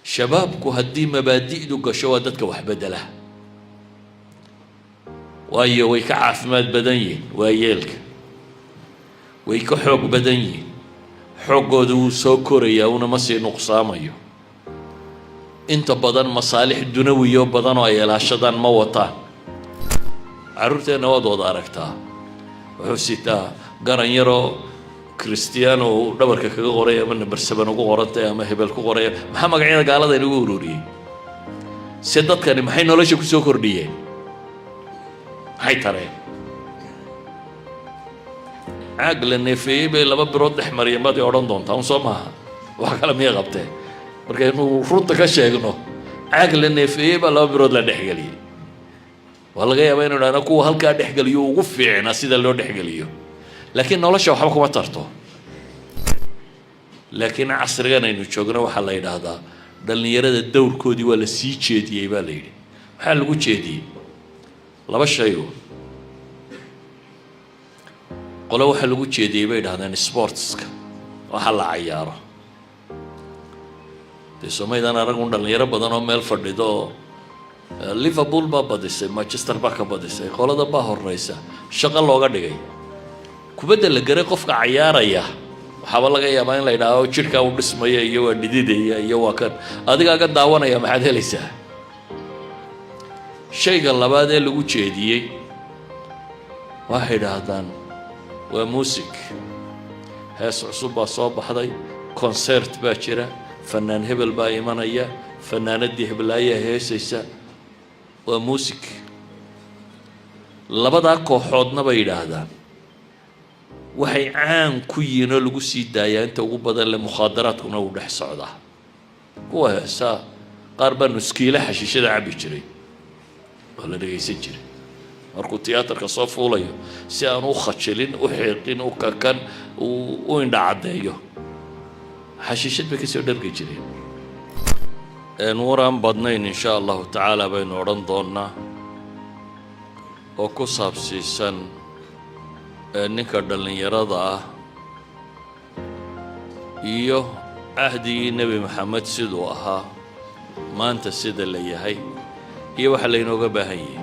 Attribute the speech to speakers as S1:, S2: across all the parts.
S1: شبابكو هدي مبادئ دو قشوا دتك وحبدله وأي ويكعف ماد بدني وأيلك ويكحوق بدني حقو دو سوكوريا ونمسي نقصاميو انت بدن مصالح دنوية بدن وأيلا شدان موطان عرفتي أنا وضو داركتها وحسيتها قرن يرو كريستيانو دبرك كغه qoraya ama barsaban ugu qorantay ama hebel ku qoraya maxaa magacyada gaalada lagu ururiyay sidadkani maxay nolosha ku soo kordhiyeen maxay tareen aqla neefay bay laba birood dhexmariyay baad oran doontaa soo maaha wax kale ma qabtay marka inuu runta ka sheegno aqla neefay ba laba birood la dhexgaliyay wala laga yaabaa inuu dhaana kuwa halka dhexgaliyo ugu fiicna sida loo dhexgaliyo لكن نولش وحبا كما ترتو لكن عصرنا إنه شغلنا وحلا هذا دلني يرد الدور كودي ولا سي شيدي يبالي حال لقول شيدي لا بس شيء قالوا حال لقول شيدي يبالي هذا سبورتس وحلا عيارة تسمى إذا أنا رجل دلني يرد بدنا ميل فرديدو ليفربول بابا ديسه مانشستر باكا بديسه قالوا ده باهر رئيسه شغل لوجا دقي kubadda la garay qofka ciyaaraya waxa laga yaabaa in la yiraahdo jirka uu dhismayo iyo waa dhididaya iyo waa kan adiga ka daawanaya maxaad helaysaa shayga labaad ee lagu jeediyay waxay yiraahdaan waa muusik hees cusub baa soo baxday concert baa jira fanaan hebel baa imanaya fanaanadii heblaaya heesaysa waa muusik labada kooxoodna bay yiraahdaan waxay caan ku yihiin oo lagu sii daayaa inta ugu badan le mukhadaraadkuna uu dhex socdaa kuwa heesa qaar baa nuskiila xashiishada cabi jiray oo la dhegaysan jiray markuu tiyaatarka soo fuulayo si aan u khajilin u xiiqin u kakan u indha caddeeyo xashiishad bay kasoo dhargi jireen waraan badnayn insha allahu tacaala baynu odhan doonnaa oo ku saabsiisan ninka dhalinyarada ah iyo ahdigii nabi maxamed sidoo ahaa maanta sida la yahay iyo waxa la inooga baahan yahay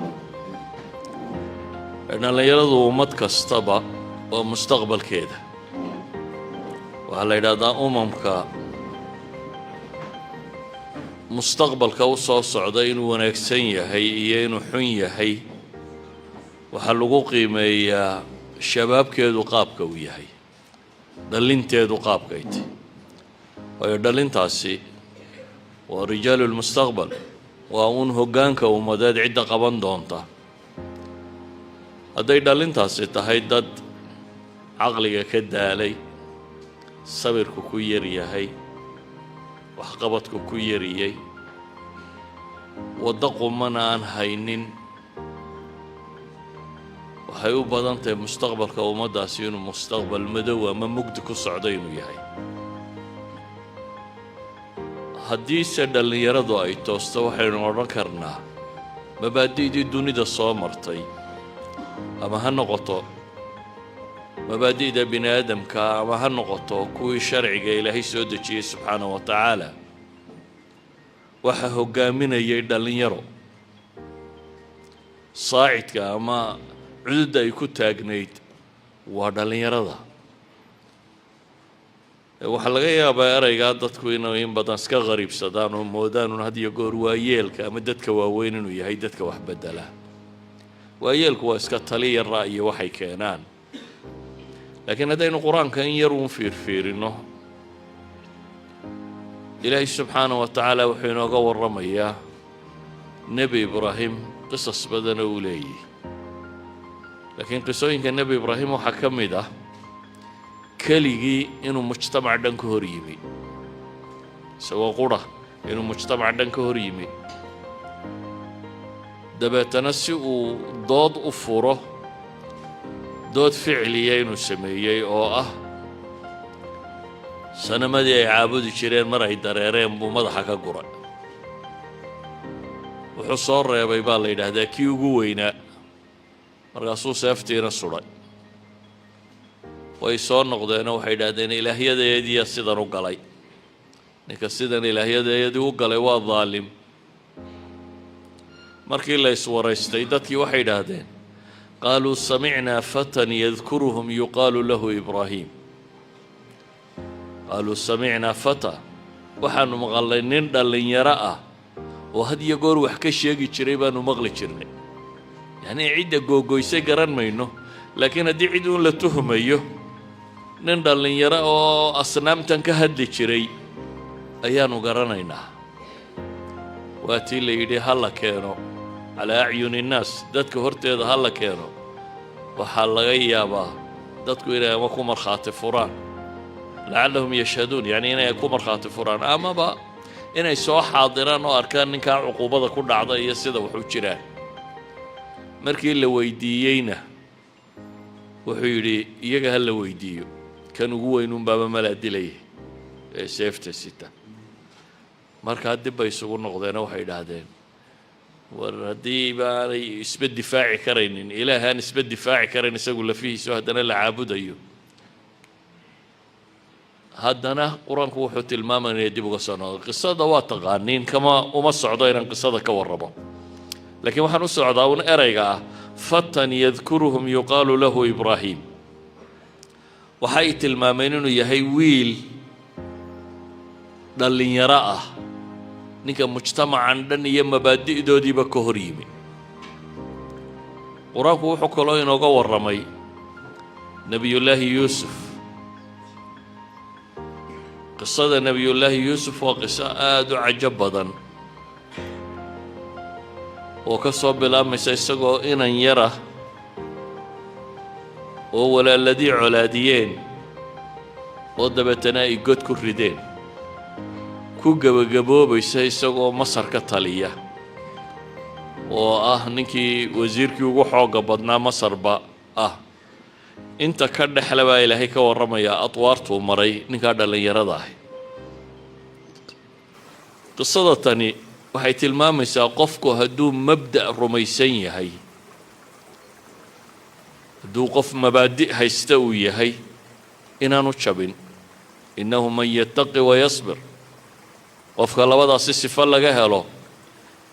S1: dhalinyaradu ummad kastaba oo mustaqbalkeeda waxa la yiraahdaa umamka mustaqbalka u soo socda inuu wanaagsan yahay iyo inuu xun yahay waxa lagu qiimeeyaa shabaabkeedu qaabka uu yahay dhalinteedu qaabkayt way dhalintaasi waa rijaalul mustaqbal waa un hoggaanka ummadeed cidda qaban doonta hadday dhalintaasi tahay dad caqliga ka daalay sabirku ku yar yahay waxqabadku ku yariyay waddo qumana aan haynin waxay u badan tahay mustaqbalka ummadaasi inuu mustaqbal madow ama mugdi ku socdo inuu yahay haddii se dhalinyaradu ay toosto waxaynu odhan karnaa mabaadi'dii dunida soo martay ama ha noqoto mabaadi'da bini aadamka ama ha noqoto kuwii sharciga ilaahay soo dejiyey subxaanahu wa tacaala waxaa hoggaaminayay dhalinyaro saacidka ama cudud ay ku taagnayd waa dhalinyarada waxa laga yaabaa erayga dadku inay in badan iska qariibsadaan oo moodaan had iyo goor waayeelka ama dadka waaweyn inuu yahay dadka wax bedela waayeelku waa iska taliya ra'yi waxay keenaan laakiin hadaynu quraanka in yar uun fiirfiirino ilaahay subxaanahu wa tacaala wuxuu inooga warramayaa nebi ibraahim qisas badan oo uu leeyahay لكن قصوين النبي إبراهيم وحكم ده كليجي إنه مجتمع دن كهريمي سواء قرى إنه مجتمع دن كهريمي ده تنسي ضاد أفوره ضاد فعليين وسميين أو سنة ما دي عابد شيرين مرة يدريرين بمضحك قرى وحصار يا بيبال إذا هذا كيو جوينا markaasuu seeftiina suray way soo noqdeen waxay yiraahdeen ilaahiyadeedii sidan u galay ninka sidan ilaahyadayadii u galay waa daalim markii la iswaraystay dadkii waxay yidhaahdeen qaaluu samicnaa fatan yadkuruhum yuqaalu lahu ibraahim qaaluu samicnaa fata waxaanu maqalnay nin dhallinyaro ah oo had iyo goor wax ka sheegi jiray baanu maqli jirnay yacnii cidda googoysay garan mayno laakiin haddii cid uun la tuhmayo nin dhallinyaro oo asnaamtan ka hadli jiray ayaanu garanaynaa waa tii la yidhi ha la keeno calaa acyuni innaas dadka horteeda ha la keeno waxaa laga yaabaa dadku inay ama ku markhaati furaan lacallahum yashhaduun yacni inay ku markhaati furaan amaba inay soo xaadiraan oo arkaan ninkaa cuquubada ku dhacda iyo sida wax u jiraan markii la weydiiyeyna wuxuu yidhi iyaga ha la weydiiyo kan ugu weynuunbaaba malaa dilaya ee seefta sita markaa dib bay isugu noqdeenoo waxay idhaahdeen war haddii baanay isba difaaci karaynin ilaahaan isba difaaci karayn isagu lafihiiso haddana la caabudayo haddana qur-aanku wuxuu tilmaamanaya dib uga soo noqdo qisada waa taqaaniin kama uma socdo inaan qisada ka warrabo laakiin waxaan u socdaa un erayga ah fatan yadkuruhum yuqaalu lahu ibraahim waxay tilmaameen inuu yahay wiil dhallinyaro ah ninka mujtamacan dhan iyo mabaadi'doodiiba ka hor yimi qur-aanku wuxuu kaloo inooga warramay nebiyullaahi yuusuf qisada nebiyullaahi yuusuf waa qiso aada u cajo badan oo ka soo bilaabmaysa isagoo inan yara oo walaaladii colaadiyeen oo dabeetana ay god ku rideen ku gebagaboobaysa isagoo masar ka taliya oo ah ninkii wasiirkii ugu xoogga badnaa masarba ah inta ka dhexle baa ilaahay ka warramayaa adwaartuu maray ninkaa dhallinyarada ahi qisada tani waxay tilmaamaysaa qofku hadduu mabda' rumaysan yahay hadduu qof mabaadi' haysta uu yahay inaanu jabin innahu man yattaqi wayasbir qofka labadaasi sifo laga helo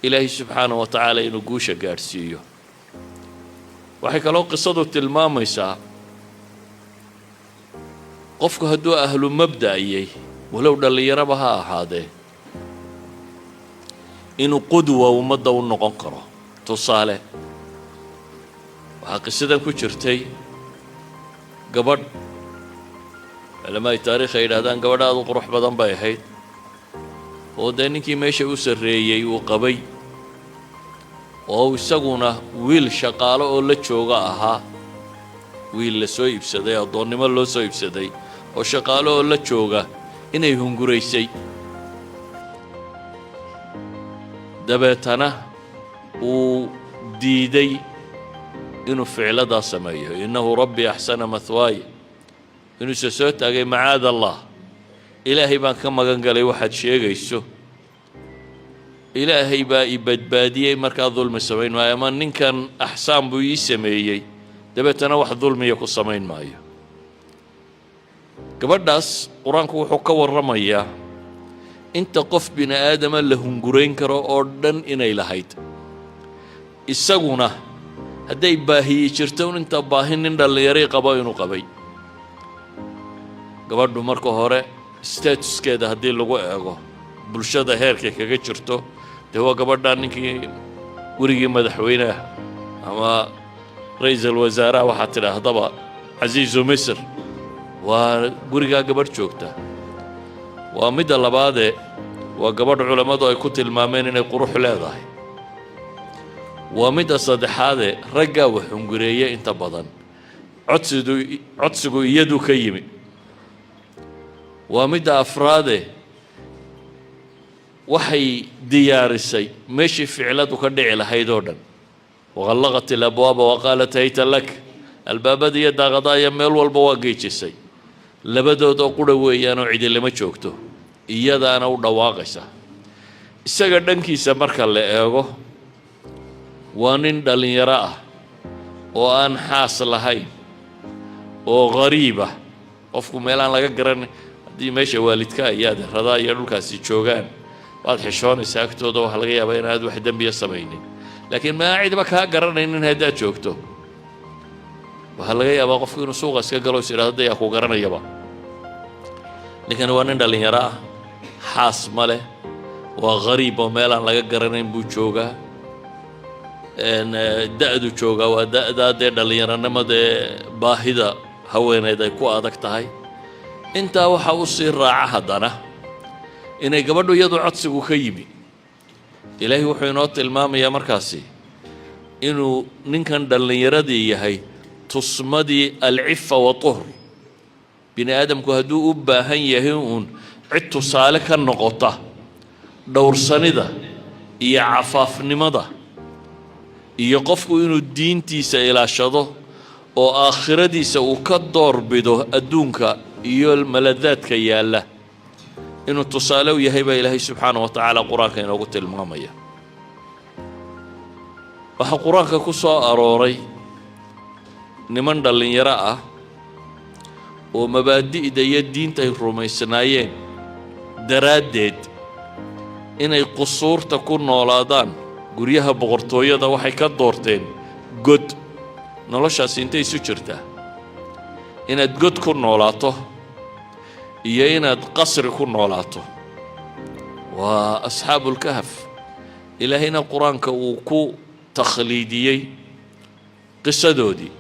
S1: ilaahay subxaanahu wa tacaala inuu guusha gaadhsiiyo waxay kaloo qisadu tilmaamaysaa qofku hadduu ahlu mabda'yay walow dhallinyaraba ha ahaadee inuu qudwa ummadda u noqon karo tusaale waxaa qisadan ku jirtay gabadh culamaa'i taariikh ay yidhahdaan gabadh aad u qurux badan bay ahayd oo dee ninkii meesha u sarreeyey uu qabay oo isaguna wiil shaqaalo oo la jooga ahaa wiil la soo iibsaday addoonnimo loo soo iibsaday oo shaqaalo oo la jooga inay hunguraysay dabeetana uu diiday inuu ficladaa sameeyo innahu rabbi axsana mahwaaya inuuse soo taagay macaad allah ilaahay baan ka magan galay waxaad sheegayso ilaahay baa i badbaadiyey markaa dulmi samayn maayo ama ninkan axsaan buu ii sameeyey dabeetana wax dulmiya ku samayn maayo gabadhaas qur-aanku wuxuu ka warramayaa inta qof bini aadama la hungurayn karo oo dhan inay lahayd isaguna hadday baahiyi jirto un inta baahi nin dhallinyaray qabo inuu qabay gabadhu marka hore statuskeeda haddii lagu eego bulshada heerkay kaga jirto dee waa gabadhaa ninkii werigii madaxweyneha ama ra-iisul wasaaraha waxaad tidhaahdaba casiizu misr waa gurigaa gabadh joogta waa midda labaadee waa gabadh culammadu ay ku tilmaameen inay qurux leedahay waa midda saddexaadee raggaa wax hungureeya inta badan codsigu iyadu ka yimi waa midda afraadee waxay diyaarisay meeshii ficladu ka dhici lahayd oo dhan waqallaqat ilabwaaba waqaalat hayta lak albaabada iyo daaqadaaya meel walba waa geejisay labadood oo qura weeyaanoo cidilama joogto iyadaana u dhawaaqaysa isaga dhankiisa marka la eego waa nin dhallinyaro ah oo aan xaas lahayn oo qariib ah qofku meelaan laga garanay دي ماشي والدك يا ده رضا يرولك سيجوجان واضح حشون ساكتو ده وحلقيا بين هذا واحد دم بيسميني لكن ما عيد بك هاجرنا إن هذا جوكتو وحلقيا بقف في نسوق سكجلو سير هذا يا أخو جرنا يبا لكن وانا دلني يرى حاس ماله وغريب ومالا لقى جرنا بوجوجا إن دأدو جوجا ودأ دلني يرى نما ده باهدا هوينا ده كوا أدك تهاي أنت وحوصير راعة هدنا إن قبله يدعو عطسه خيبي إلهي وحينات المام يا مركاسي إنه نكن دلني يردي هاي تصمدي العفة وطهر بني آدم كهدو أبا هن عدت سالك النقطة دور سندة إيا عفاف نمضة إيا قفكو إنو الدين تيسا إلى شضو وآخرة ديسا وكدور بدو أدونك إيا الملذات كي الله إنو تصالو يهيب إلهي سبحانه وتعالى قرآن كينا قلت المامية وحا قرآن كسو أروري نمان دلن يراء ومبادئ دي الدين تاي الروميسنايين درادد إنay qusuurta ku noolaadaan guryaha boqortooyada waxay ka doorteen god noloshaas intay isu jirtaa inaad god ku noolaato iyo inaad qasri ku noolaato waa asxaabul kahf ilaahina quraanka uu ku takhliidiyay qisadoodii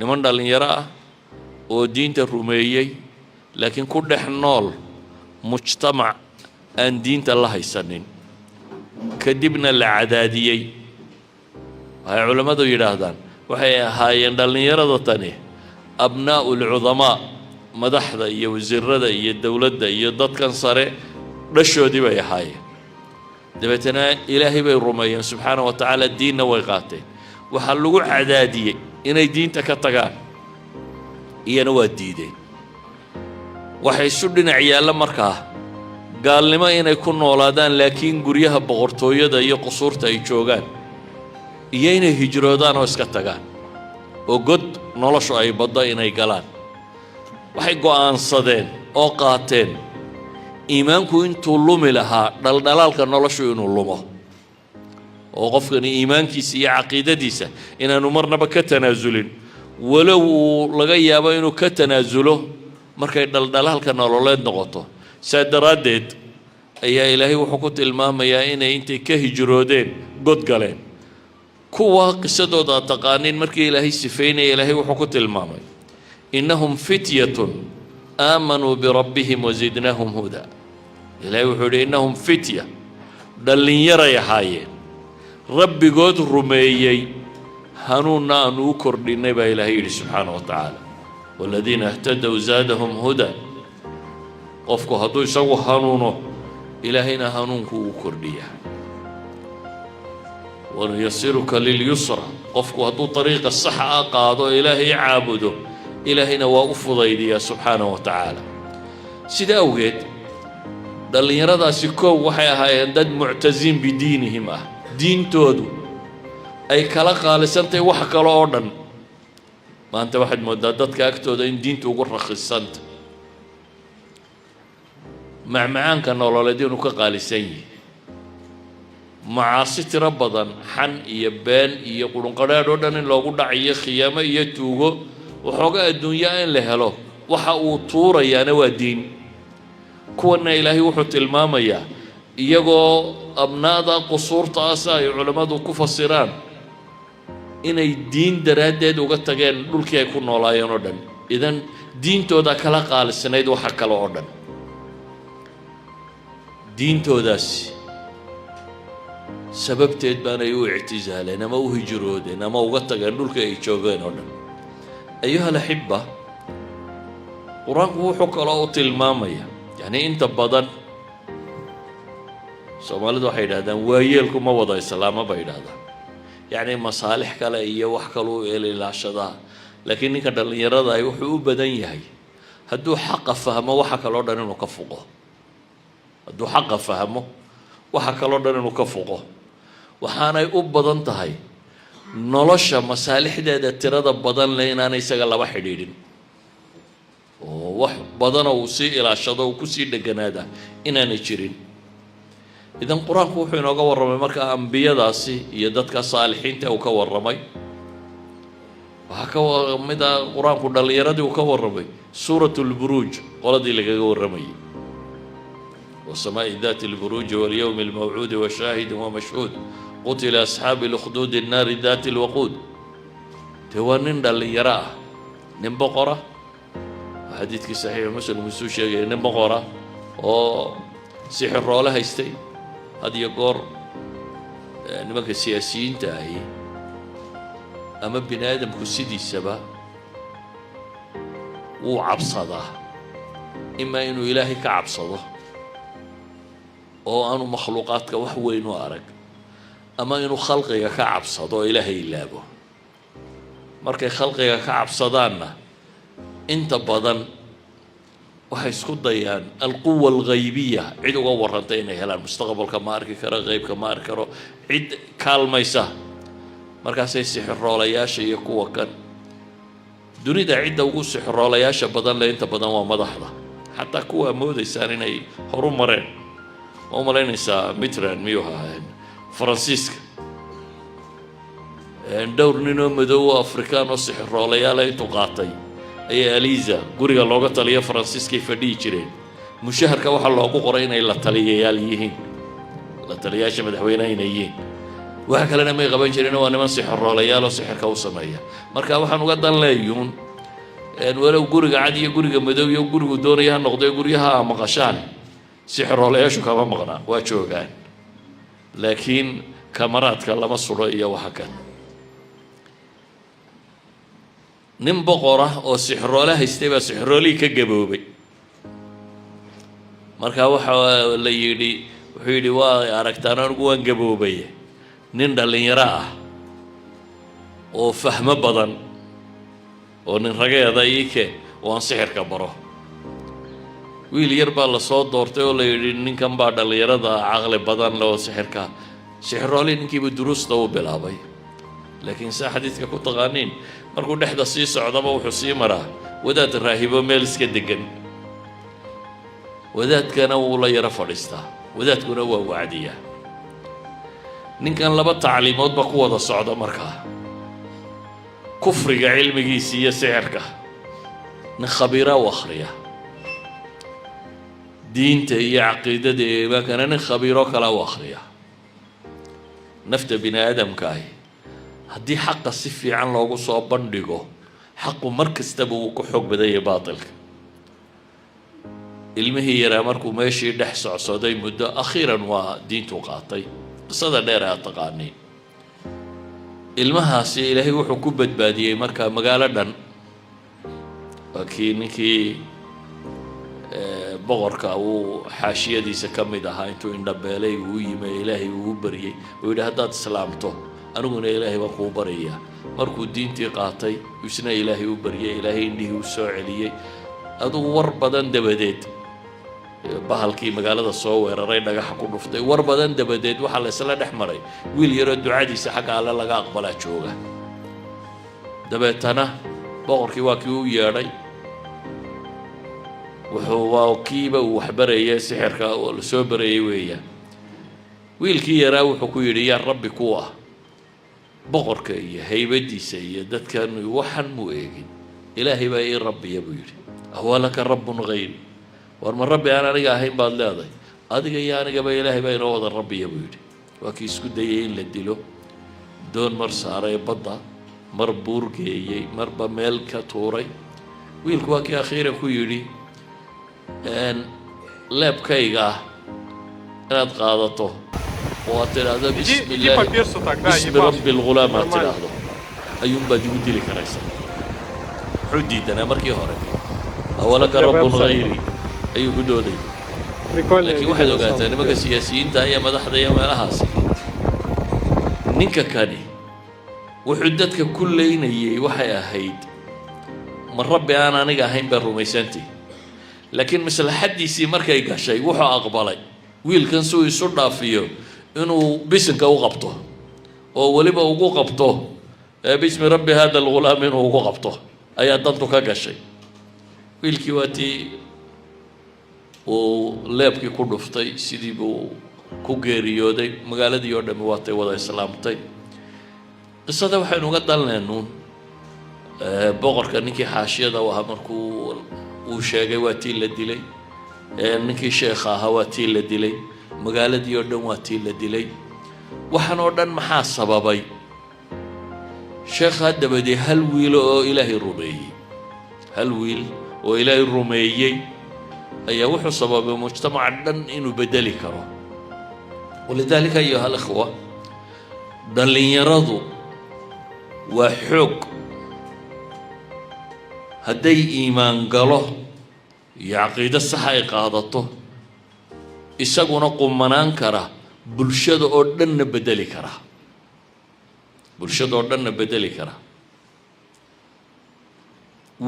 S1: niman dhalinyaro ah oo diinta rumeeyay laakiin ku dhex nool mujtamac أن دين الله يسنن كدبنا العدادية هاي علماء دو يراهدان وهي هاي يندلني يردتني أبناء العظماء مدح ذا يوزر ذا يدولة ذا يضد كان صار رشوا دي بي هاي دبتنا إلهي بي الرميين سبحانه وتعالى الدين ويقاتي وحلقوا عدادية إن الدين تكتغان إيا نوى الديدين وحي سردنا عيالا مركاه قال لما إن يكون ولادان لكن قريها بغرتوية دا يقصور تايجوغان إيين هجرودان واسكتغان وقد نولشو أي بدا إن يقالان وحي قوان صدين أو قاتين إيمانكو إنتو اللومي لها دلالك نولشو إنو اللومه وقفني إيمانكي سي عقيدة ديسة إن نمرنا بكتنازلين ولو لغايا إنو كتنازله مركا دلالك نولولين نغطو سادرادد أي إلهي وحكوت المام يا إني أنت كهجرودين قد قالين كوا قصدوا دا تقانين مركي إلهي سفين إلهي وحكوت المام إنهم فتية آمنوا بربهم وزدناهم هدى إلهي وحول إنهم فتية دلين يرى يحايين ربي قد رميي هنونا نوكر للنبي إلهي سبحانه وتعالى والذين اهتدوا زادهم هدى قفكو هدو يسوي هانونو إلهينا هانونكو كردية ونيسرك لليسرى قفكو هدو طريق الصحة قادو إلهي عابدو إلهينا وأفضيدي سبحانه وتعالى سيداوغيد دالين يرادا سيكو وحي هاي انداد معتزين بدينهم دين تودو أي كلا خالصانتي وحكا لأردن ما أنت واحد مدادتك أكتو دا إن دين توقر رخصانت معان كان ولدين كقال سي معاصي ربضا حن يبان يقولون قرار دان لو قد عي خيامه يتوغو وحوغا الدنيا ان لهلو وحا طور يا نوادين كون الهي وحت الماميا يغو ابنادا قصور تاسا علماء كفسران ان الدين درادد uga tageen dhulkii ay ku noolaayeen oo dhan idan diintooda kala qaalisanayd waxa kala oo dhan diintoodaas sababteed baanay u ictizaaleen ama u hijroodeen ama uga tageen dhulkii ay joogeen oo dhan ayuha alahibba quraanku wuxuu kala u tilmaamaya yani inta badan Soomaalidu waxay yiraahdaan waayeelku ma wada islaama bay yiraahdaan يعني مصالح كلا إيه وحكلوا إلى العشرة لكن إنك دلنيرة ده يوحوا بدنيه هدو حق فهمه وحكلوا دنا نكفقه هدو حق فهمه وحكلوا دنا نكفقه وحنا يؤب بدن تهاي نلش مصالح ده ترى ده بدن لين أنا يسجل واحدين ووح بدنا وسي إلى الشضا وكسي دجنادا إن نجرين إذا القرآن كوحين وقور رمي مركا أنبياء داسي يدتك صالحين تا وكور رمي وهكا مدى القرآن كنا اللي يردي وكور رمي سورة البروج ولدي لك وكور رمي والسماء ذات البروج واليوم الموعود وشاهد ومشهود قتل أصحاب الأخدود النار ذات الوقود توانين اللي يراه نبقرة حديثك صحيح مسلم مسوشي نبقرة أو سحر رولها يستي هذه يقول نمك السياسيين تاهي أما بني آدم كسيدي السبا وعبصده إما إنه إلهي كعبصده أو أنه مخلوقاتك وحوين وأرق أما إنه خلقك كعبصده إلهي إلابه مركي خلقك كعبصدانا أنت بدن waxay isku dayaan alquwa alghaybiya cid uga warantay inay helaan mustaqbalka ma arki karo qaybka ma arki karo cid kaalmaysa markaasay sixroolayaasha iyo kuwa kan dunida cidda ugu sixroolayaasha badan le inta badan waa madaxda xataa kuwa moodaysaan inay horu mareen oo malaynaysaa mitran miyuha faransiiska dhowr ninoo madow afrikaan oo sixroolayaal intuu qaatay أي أليزا قرية لوجا تالية فرانسيسكي فدي جرين مشهر كواحد لوجو قرينا إلا تالية ياليهين لا تالية شمد حوينا ينيين وهكذا ما يغبن جرينا وأنا من سحر راليال وسحر كوسمية مركا واحد نقدر لا يون إن ولو قرية عادية قرية مدوية وقرية دوريها نقدر قريها مقاشان سحر راليال شو كمان مغنى واشو كان لكن كاميرات كلام الصورية وهكذا nin boqora oo sixroole haystay baa sixroolii ka gaboobay marka waxa la yidhi wuxuu yidhi waa aragtaan anigu waan gaboobay nin dhalinyaro ah oo fahmo badan oo nin rageeda iike oo aan sixirka baro wiil yar baa la soo doortay oo la yidhi ninkan baa dhalinyarada caqli badan leh oo sixirka sixroolii ninkiiba duruusta u bilaabay laakiin saa xadiidka ku taqaaniin markuu dhexda sii socdaba wuxuu sii maraa wadaad raahibo meel iska degan wadaadkana wuu la yara fadhiistaa wadaadkuna waa wacdiyaa ninkan laba tacliimoodba ku wada socda markaa kufriga cilmigiisa iyo sixirka nin khabiira u akhriya diinta iyo caqiidada iyo iimaankana nin khabiiro kala u akhriya nafta bini aadamkaahi haddii xaqa si fiican loogu soo bandhigo xaqu mar kastaba wuu ku xoog badan yahay baatilka ilmihii yaraa markuu meeshii dhex socsoday muddo akhiiran waa diintu qaatay qisada dheer aad taqaaniin ilmahaasi ilaahay wuxuu ku badbaadiyey markaa magaalo dhan waa kii ninkii boqorka uu xaashiyadiisa ka mid ahaa intuu indhabeelay uu yimi ilaahay uu baryey oo yidhi haddaad islaamto aniguna ilaahay baan kuu baryayaa markuu diintii qaatay isna ilaahay u baryay ilaahay indhihii u soo celiyey adugu war badan dabadeed bahalkii magaalada soo weeraray dhagaxa ku dhuftay war badan dabadeed waxaa la isla dhex maray wiil yaroo ducadiisa xagga alle laga aqbalaa jooga dabeetana boqorkii waa kii u yeedhay wuxuu waa kiiba uu waxbarayay sixirka oo la soo barayay weeyaan wiilkii yaraa wuxuu ku yidhi yaa rabbi kuwa boqorka iyo haybadiisa iyo dadkan waxan mu eegin ilaahay baa ii rabbiya buu yidhi awalaka rabbun ghayri war ma rabbi aan aniga ahayn baad leedahay adiga iyo anigaba ilaahay baa inoo wada rabbiya buu yidhi waa kii isku dayay in la dilo doon mar saaray badda mar buur geeyey marba meel ka tuuray wiilku waa kii akhiiran ku yidhi leebkayga inaad qaadato وأتلاذ بسم الله بسم رب الغلام أتلاذ أيوم بدي لي كريسة حديد أنا مركي هرب أولك رب غيري أيوه بدودي لكن واحد وقعت أنا ما كسياسيين تايا ما ضحى يا ما لها نينك كاني وحدتك كلين هي وحيا هيد من ربي أنا هين بالروميسنتي لكن مثل حد يسي مركي قاشي وحا أقبلي ويل كان سوي صدى فيه إنه بسنك وقبطه أو ولبا وقبطه باسم ربي هذا الغلام إنه وقبطه أي أدنتك كشيء wiilkii waatii uu leebkii ku dhuftay sidii buu ku geeriyooday magaaladii oo dhammi waatay wada islaamtay qisada waxaynu uga dalnaynuun boqorka ninkii xaashiyada u ahaa markuu uu sheegay waa tii la dilay ninkii sheekha ahaa waa tii la dilay magaaladii oo dhan waa tii la dilay waxaan oo dhan maxaa sababay sheekha dabadii hal wiil oo ilaahay rumeeyey hal wiil oo ilaahay rumeeyey ayaa wuxuu sababay mujtamaca dhan inuu bedeli karo ولذلك أيها الأخوة dhalinyaradu waa xoog hadday iimaan galo iyo caqiido sax ay qaadato isaguna qumanaan kara bulshada oo dhanna bedeli kara bulshada oo dhanna bedeli kara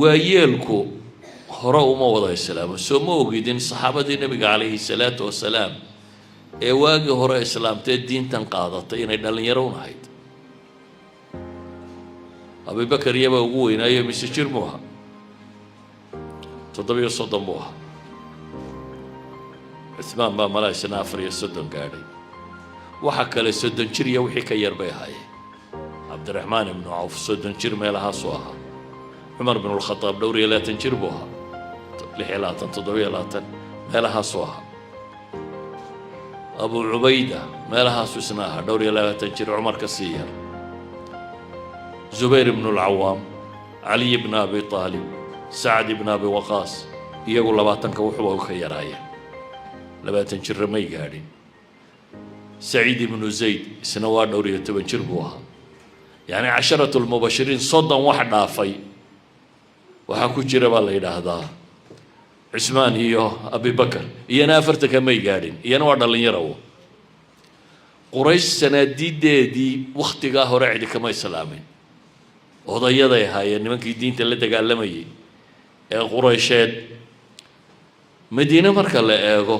S1: waayeelku hore uma wada islaamo soo ma ogidin saxaabadii nabiga calayhi salaatu wasalaam ee waagii hore islaamtee diintan qaadatay inay dhalinyaro u nahayd abubakar iyabaa ugu weynaayo mise jir muu ahaa 37 buu ahaa cuthmaan baa malaa isna 34 gaadhay waxa kale 30 jir iyo wixii ka yar bay ahaayeen cabdiraxmaan ibnu cawf 30 jir meelahaasuu ahaa cumar bin alkhataab dhowr iyo 20 jir buu ahaa 26 27 meelahaasuu ahaa أبو عبيدة ما لها سناها دوري لا تنشر عمر كسير زبير بن العوام علي بن أبي طالب سعد بن أبي وقاص يقول لباتنك وحوه خيرايا لباتن شر مي قاعدين سعيد بن زيد سنوات دوري تبنشر بوها يعني 10 المبشرين صدا واحد عافي وحكو جرب الله إلى هذا عثمان iyo Abi Bakr iyana afarta kamay gaadhin iyana waa dhalinyaro Quraysh sanadideedii waqtiga hore cid kama islaamin odayaday ahaayeen nimankii diinta la dagaalamayay ee Quraysheed Madiina marka la eego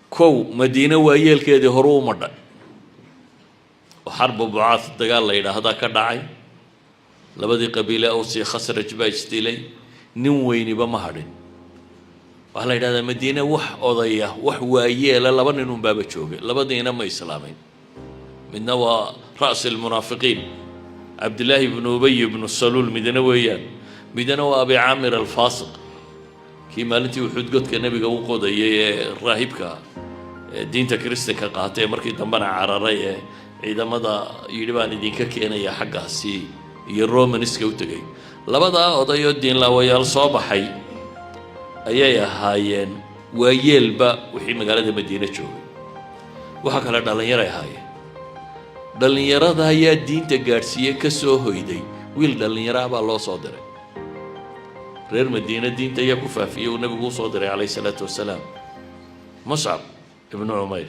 S1: kow Madiina waa yeelkeedii hore u madhay oo xarbu bucaad dagaal la yiraahdo ka dhacay labadii qabiile oo si khasraj baa istilay nin weyniba ma hadhin waxa la yiraahdaa Madiina wax odaya wax waayeela laba nin un baaba joogay labadiina ma islaameen midna waa ra's almunaafiqiin Abdullah ibn Ubay ibn Salul midna weeyaan midna waa Abi Amir al-Fasiq kii maalintii Uhud godka nabiga uu qodayay raahibka diinta kristanka qaatay markii dambana cararay ciidamada yiri baan idinka keenaya xaggaasi iyo Romaniska u tagay labada odayo diin la wayaal soo baxay ayay ahaayeen waayeelba wixii magaalada Madiina joogay waxa kala dhalinyaro ahaayeen dhalinyarada ayaa diinta gaarsiiyay ka soo hoyday wiil dhalinyaro baa loo soo diray reer Madiina diinta ayaa ku faafiyay nabigu soo diray calayhi salaatu wasalaam Mus'ab ibn Umayr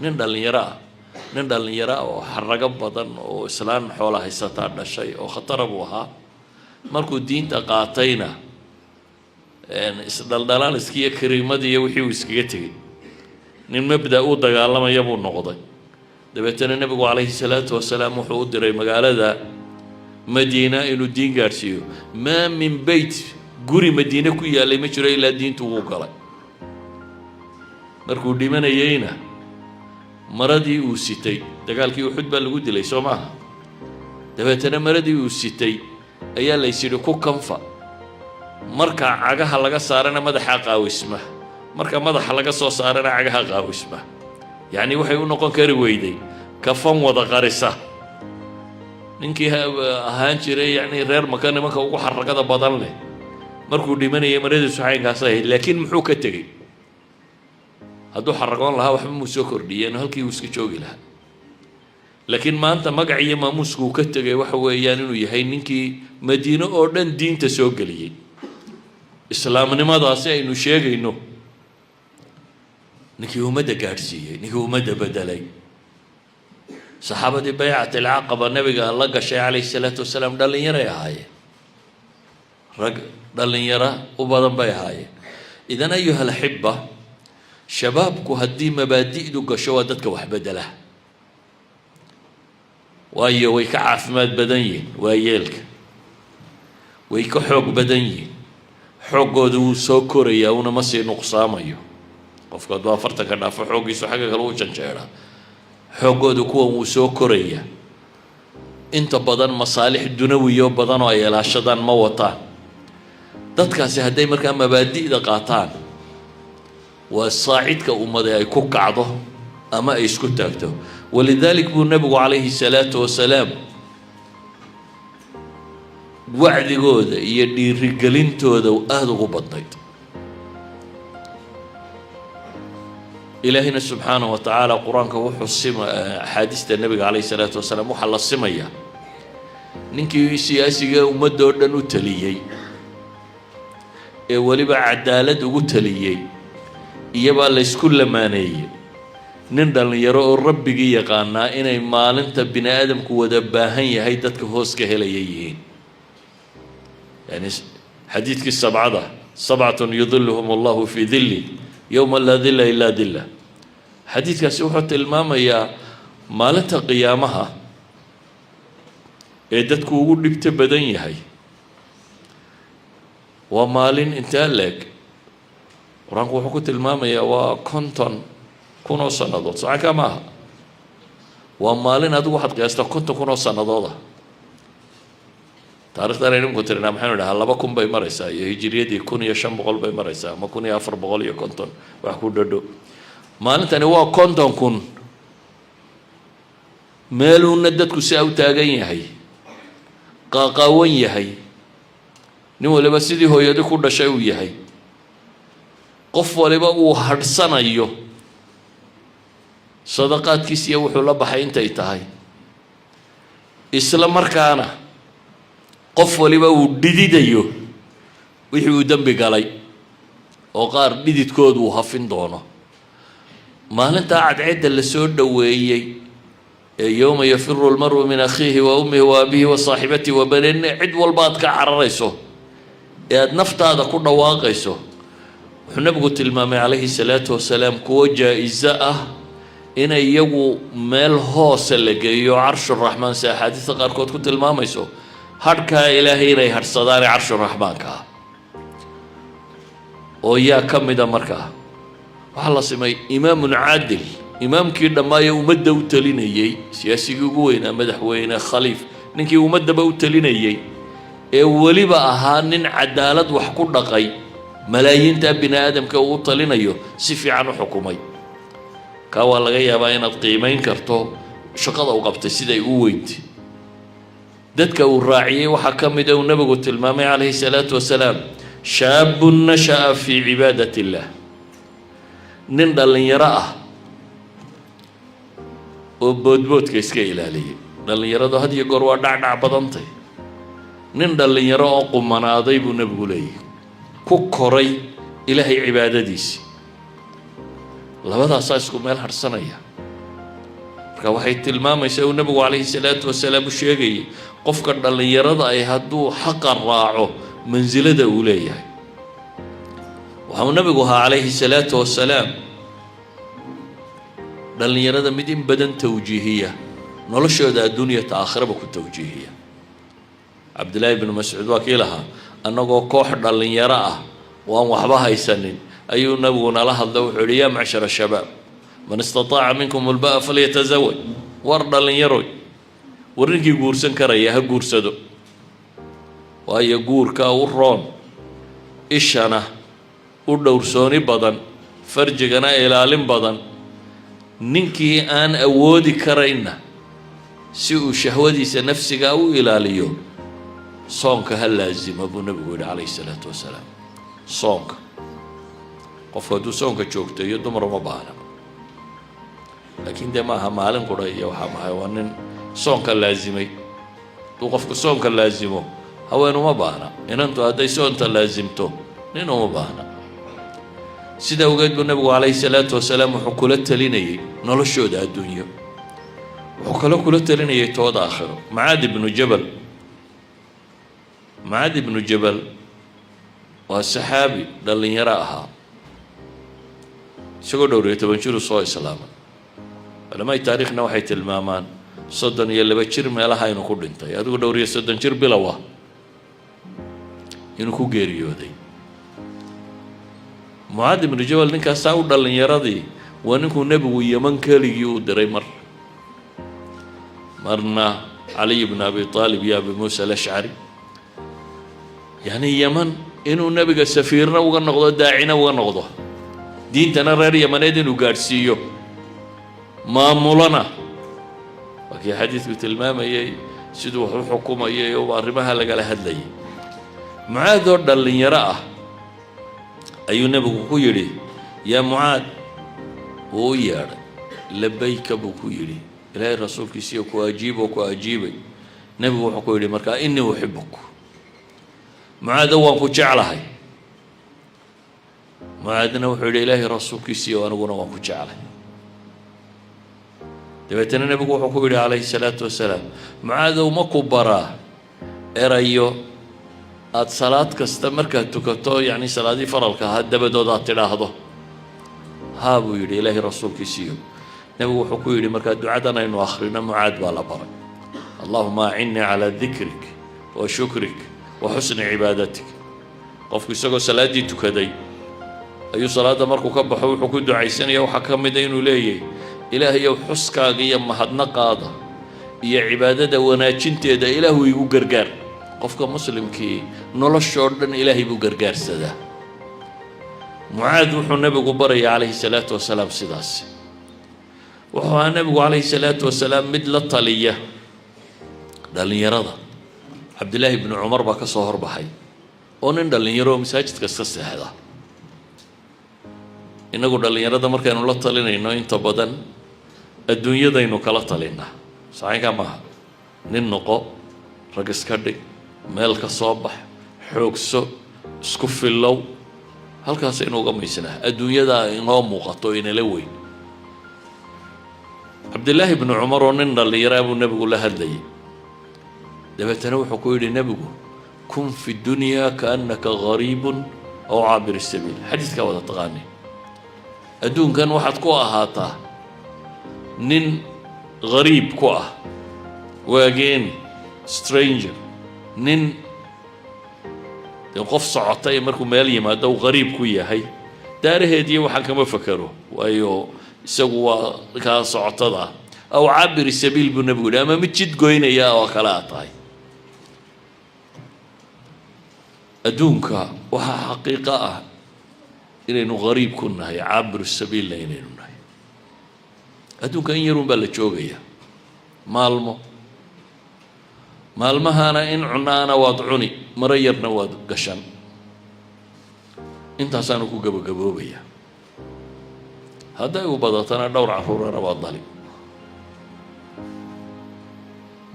S1: nin dhalinyaro oo xaraga badan oo islaan xoolo haysta dhashay oo khatar buu ahaa markuu diinta qaatayna isdaldalaal iskiya kariimadii wixii uu iskaga tagay nin mabda uu dagaalamaya buu noqday dabeetana nabigu calayhi salaatu wasalaam wuxuu u diray magaalada Madiina inuu diin gaarsiiyo ma min bayt guri Madiina ku yaalay ma jiro ilaa diintu uu galay markuu dhimanayayna maradii uu sitay dagaalkii Uhud baa lagu dilay Soomaha dabeetana maradii uu sitay ayaa la yiri ku kanfa marka cagaha laga saarana madaxa qaawisma marka madaxa laga soo saarana cagaha qaawisma yani waxay u noqon kari weyday kafan wada qarisa ninkii ahaan jiray yani reer makan marka ugu xaragada badan leh markuu dhimanayay maradiisu xaynkaas ahayd laakiin muxuu ka tagay hadduu xaragoon lahaa waxba muu soo kordhiyeen halkii uu iska joogi lahaa laakiin maanta magac iyo maamuusku ka tagay waxa weeyaan inuu yahay ninkii Madiina oo dhan diinta soo galiyay islaamnimadaasi aynu sheegayno ninkii ummadda gaarsiiyay ninkii ummadda bedelay saxaabadii bay'at al-aqaba nabiga la gashay calayhi salaatu wasalaam dhalinyaro ahaayeen rag dhalinyaro u badan bay ahaayeen idan ayuha al-ahibba shabaabku haddii mabaadi'du gasho waa dadka wax bedela waayo way ka caafimaad badan yihiin waa yeelka way ka xoog badan yihiin xoogooda wuu soo korayaa una ma sii nuqsaamayo qofka hadduu afartanka dhaafo xooggiisu xagga kale u janjeeraa xoogooda kuwan wuu soo korayaa inta badan masaalix dunawiyo badan oo ay ilaashadaan ma wataan dadkaasi hadday markaa mabaadi'da qaataan waa saacidka ummada ay ku kacdo ama ay isku taagto walidalik buu nabigu calayhi salaatu wasalaam wacdigooda iyo dhiirigelintooda aada ugu badnayd ilaahina subxaanahu wa tacaala qur-aanka wuxuu axaadiista nabiga calayhi salaatu wasalaam waxaa la simayaa ninkii siyaasiga ummadda oo dhan u taliyey ee weliba cadaalad ugu taliyey iyabaa laysku lamaaneeyey nin dhallinyaro oo rabbigii yaqaanaa inay maalinta bini aadamku wada baahan yahay dadka hoos ka helaya yihiin yani xadiidkii sabcatun yudiluhum allahu fii dilli yowma laa dilla ilaa dilla xadiidkaasi wuxuu tilmaamayaa maalinta qiyaamaha ee dadku ugu dhibto badan yahay waa maalin intaa leeg qur-aanku wuxuu ku tilmaamayaa waa 50 kun oo sannadood socanka maaha waa maalin adigu waxaad qiyaastaa 50 kun oo sannadooda taarikhdan aynu ku tirinaa maxaynu dhahaa 2000 bay maraysaa iyo hijriyadii 1500 bay maraysaa ama 1450 wax ku dhadho maalintani waa 50 kun meeluuna dadku si u taagan yahay qaaqaawan yahay nin waliba sidii hooyadii ku dhashay uu yahay qof waliba uu hadhsanayo sadaqaadkiisiiya wuxuu la baxay intay tahay isla markaana qof waliba uu dhididayo wixii uu dembi galay oo qaar dhididkoodu uu hafin doono maalintaa cadceedda la soo dhoweeyey ee yowma yafiru lmaru min akhiihi wa ummihi wa abihi wa saaxibatihi wa baniin cid walba aad ka cararayso ee aada naftaada ku dhawaaqayso wuxuu nabigu tilmaamay calayhi salaatu wasalaam kuwo jaa-iso ah inay iyagu meel hoose la geeyo carshuraxmaan si axaadiista qaarkood ku tilmaamayso hadhkaa ilaahay inay hadhsadaane carshuraxmaanka ah oo yaa ka mida markaa waxaa la simay imaamun caadil imaamkii dhammaayee ummadda u talinayey siyaasigii ugu weynaa madaxweyne khaliif ninkii ummaddaba u talinayey ee weliba ahaa nin cadaalad wax ku dhaqay malaayiinta bini aadamka uu talinayo si fiican u xukumay kaa waa laga yaabaa inaad qiimayn karto shaqada u qabtay siday u weyntay dadka uu raaciyey waxaa ka mid uu nabigu tilmaamay calayhi salaatu wasalaam shaabun nasha'a fii cibaadat illah nin dhallinyaro ah oo boodboodka iska ilaaliyay dhallinyaradu had iyo goor waa dhacdhac badantay nin dhallinyaro oo qumanaaday buu nabigu leeyahy ku koray ilaahay cibaadadiisii labadaasaa isku meel hadhsanaya marka waxay tilmaamaysaa uu nabigu calayhi salaatu wasalaam u sheegayay qofka dhallinyarada ay hadduu xaqa raaco mansilada uu leeyahay waxau nabigu ahaa calayhi salaatu wasalaam dhallinyarada mid in badan tawjiihiya noloshooda adduunyata aakhiraba ku tawjiihiya cabdillaahi bnu mascuud waa kii lahaa annagoo koox dhallinyaro ah oo aan waxba haysanin ayuu nabigu nala hadla wuxuu yihi yaa macshara shabaab man istataaca minkum ulba'a falyatazawaj war dhallinyaroy war ninkii guursan karaya ha guursado waayo guurkaa u roon ishana u dhowrsooni badan farjigana ilaalin badan ninkii aan awoodi karayna si uu shahwadiisa nafsigaa u ilaaliyo soonka ha laazima buu nabigu yihi calayhi salaatu wasalaam soonka qofku hadduu soonka joogto iyo dumar uma baahna laakiin dee maaha maalin qura iyo waxaa mahay waa nin soonka laazimay hadduu qofku soonka laazimo haween uma baahna inantu hadday soonta laazimto nin uma baahna sida awgeed buu nabigu calayhi salaatu wasalaam wuxuu kula talinayay noloshooda adduunyo wuxuu kaloo kula talinayay tooda aakhiro macaad ibnu jabal waa saxaabi dhallinyaro ahaa isagoo dhowr iyo 10 jir soo islaamay culamada taariikhna waxay tilmaamaan 32 jir meelaha inuu ku dhintay adigu dhowr iyo 30 jir bilow ah inuu ku geeriyooday. Mucaad ibnu Jabal ninkaasaa u dhallinyaradii waa ninkuu nebigu Yaman keligii u diray marna Cali ibn Abi Talib iyo Abi Muusa al-Ashcari, yani Yaman inuu nebiga safiirna uga noqdo daacina uga noqdo, diintana reer Yamaneed inuu gaadhsiiyo maamulana. waa kii xadiidku tilmaamayay siduu wax u xukumayay oo arrimaha lagala hadlayay. Mucaad oo dhallinyaro ah ayuu nebigu ku yidhi yaa Mucaad, wuu u yeedhay, labayka buu ku yidhi, ilaahay rasuulkiisiiyo ku ajiiboo ku ajiibay. nebigu wuxuu ku yidhi markaa innii uxibuk, Mucaado waan ku jeclahay. Mucaadna wuxuu yidhi ilaahay rasuulkiisiiyo aniguna waan ku jeclay. dabeetana nebigu wuxuu ku yidhi calayhi salaatu wasalaam, Mucaadow ma ku baraa erayo aad salaad kasta markaad tukato, yacni salaadii faralka ahaa dabadood aad tidhaahdo? haa buu yidhi ilaahay rasuulkiisiiyo. nebigu wuxuu ku yidhi markaa ducadan aynu akhrino Mucaad baa la baray, allahuma acinnii calaa dikrik wa shukrik wa xusni cibaadatik. qofku isagoo salaaddii tukaday ayuu salaadda markuu ka baxo wuxuu ku ducaysanaya, waxaa ka mid a inuu leeyahay ilaahayow xuskaaga iyo mahadnaqaada iyo cibaadada wanaajinteeda ilaahu igu gargaar. qofka muslimkii noloshoo dhan ilaahay buu gargaarsadaa. Mucaad wuxuu nebigu baraya calayhi salaatu wasalaam sidaas. wuxuu ahaa nebigu calayhi salaatu wasalaam mid la taliya dhallinyarada. cabdillaahi ibnu cumar baa ka soo horbaxay oo nin dhallinyaro oo masaajidka iska seexda. innagu dhallinyarada markaynu la talinayno inta badan adduunyadaynu kala talinaa, saxaynkaa maaha. nin noqo, rag iska dhig, meel ka soo bax, xoogso, isku fillow, halkaasaynu uga maysnaa. adduunyadaa inoo muuqato inala weyn. cabdillaahi ibnu cumar oo nin dhallinyaraa buu nebigu la hadlayay. dabeetana wuxuu ku yidhi nebigu, kun fi dunyaa kaannaka gariibun aw caabir sabiil. xadiidkaa wada taqaani. adduunkan waxaad ku ahaataa nin gariib ku ah, waageeni, stranger, nin dee qof socotay markuu meel yimaado uu gariib ku yahay. daaraheediiyo waxaan kama fakero, waayo isagu waa kaa socotada. aw caabiri sabiil buu nebigu yidhi, ama mid jid goynaya oo kale aad tahay. adduunka waxaa xaqiiqo ah inaynu gariib ku nahay, caabiru sabiilna inaynu nahay. adduunka in yarun baa la joogaya maalmo, maalmahana in cunaana waad cuni, maro yarna waad gashan. intaasaanu ku gabagaboobaya. hadday u badatana dhowr carruurana waad dhali.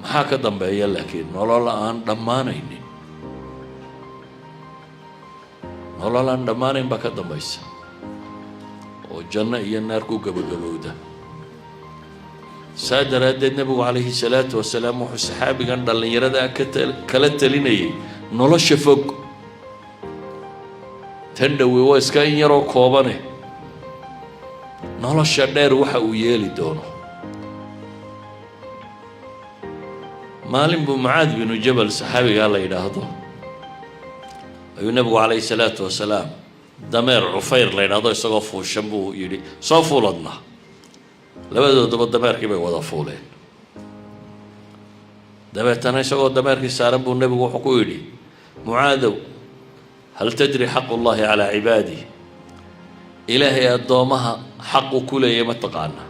S1: maxaa ka dambeeya laakiin? nolol aan dhammaanaynin. nolol aan dhammaanayn baa ka dambaysa oo janno iyo naar ku gabagabowda. saa daraaddeed nebigu calayhi salaatu wasalaam wuxuu saxaabigan dhallinyarada kala talinayay nolosha fog. tan dhowe waa iska in yaroo koobane, nolosha dheer waxa uu yeeli doono. maalin buu Mucaad binu Jabal saxaabigaa la yidhaahdo ayuu nebigu calayhi salaatu wasalaam dameer Cufayr la yidhaahdo isagoo fuushan buu yidhi soo fuuladna. labadoodaba dameerkii bay wada fuuleen. dabeetana isagoo dameerkii saaran buu nebigu wuxuu ku yidhi, Mucaadow, hal tadri xaqu llahi calaa cibaadih? ilaahay addoomaha xaqu ku leeyahay ma taqaana?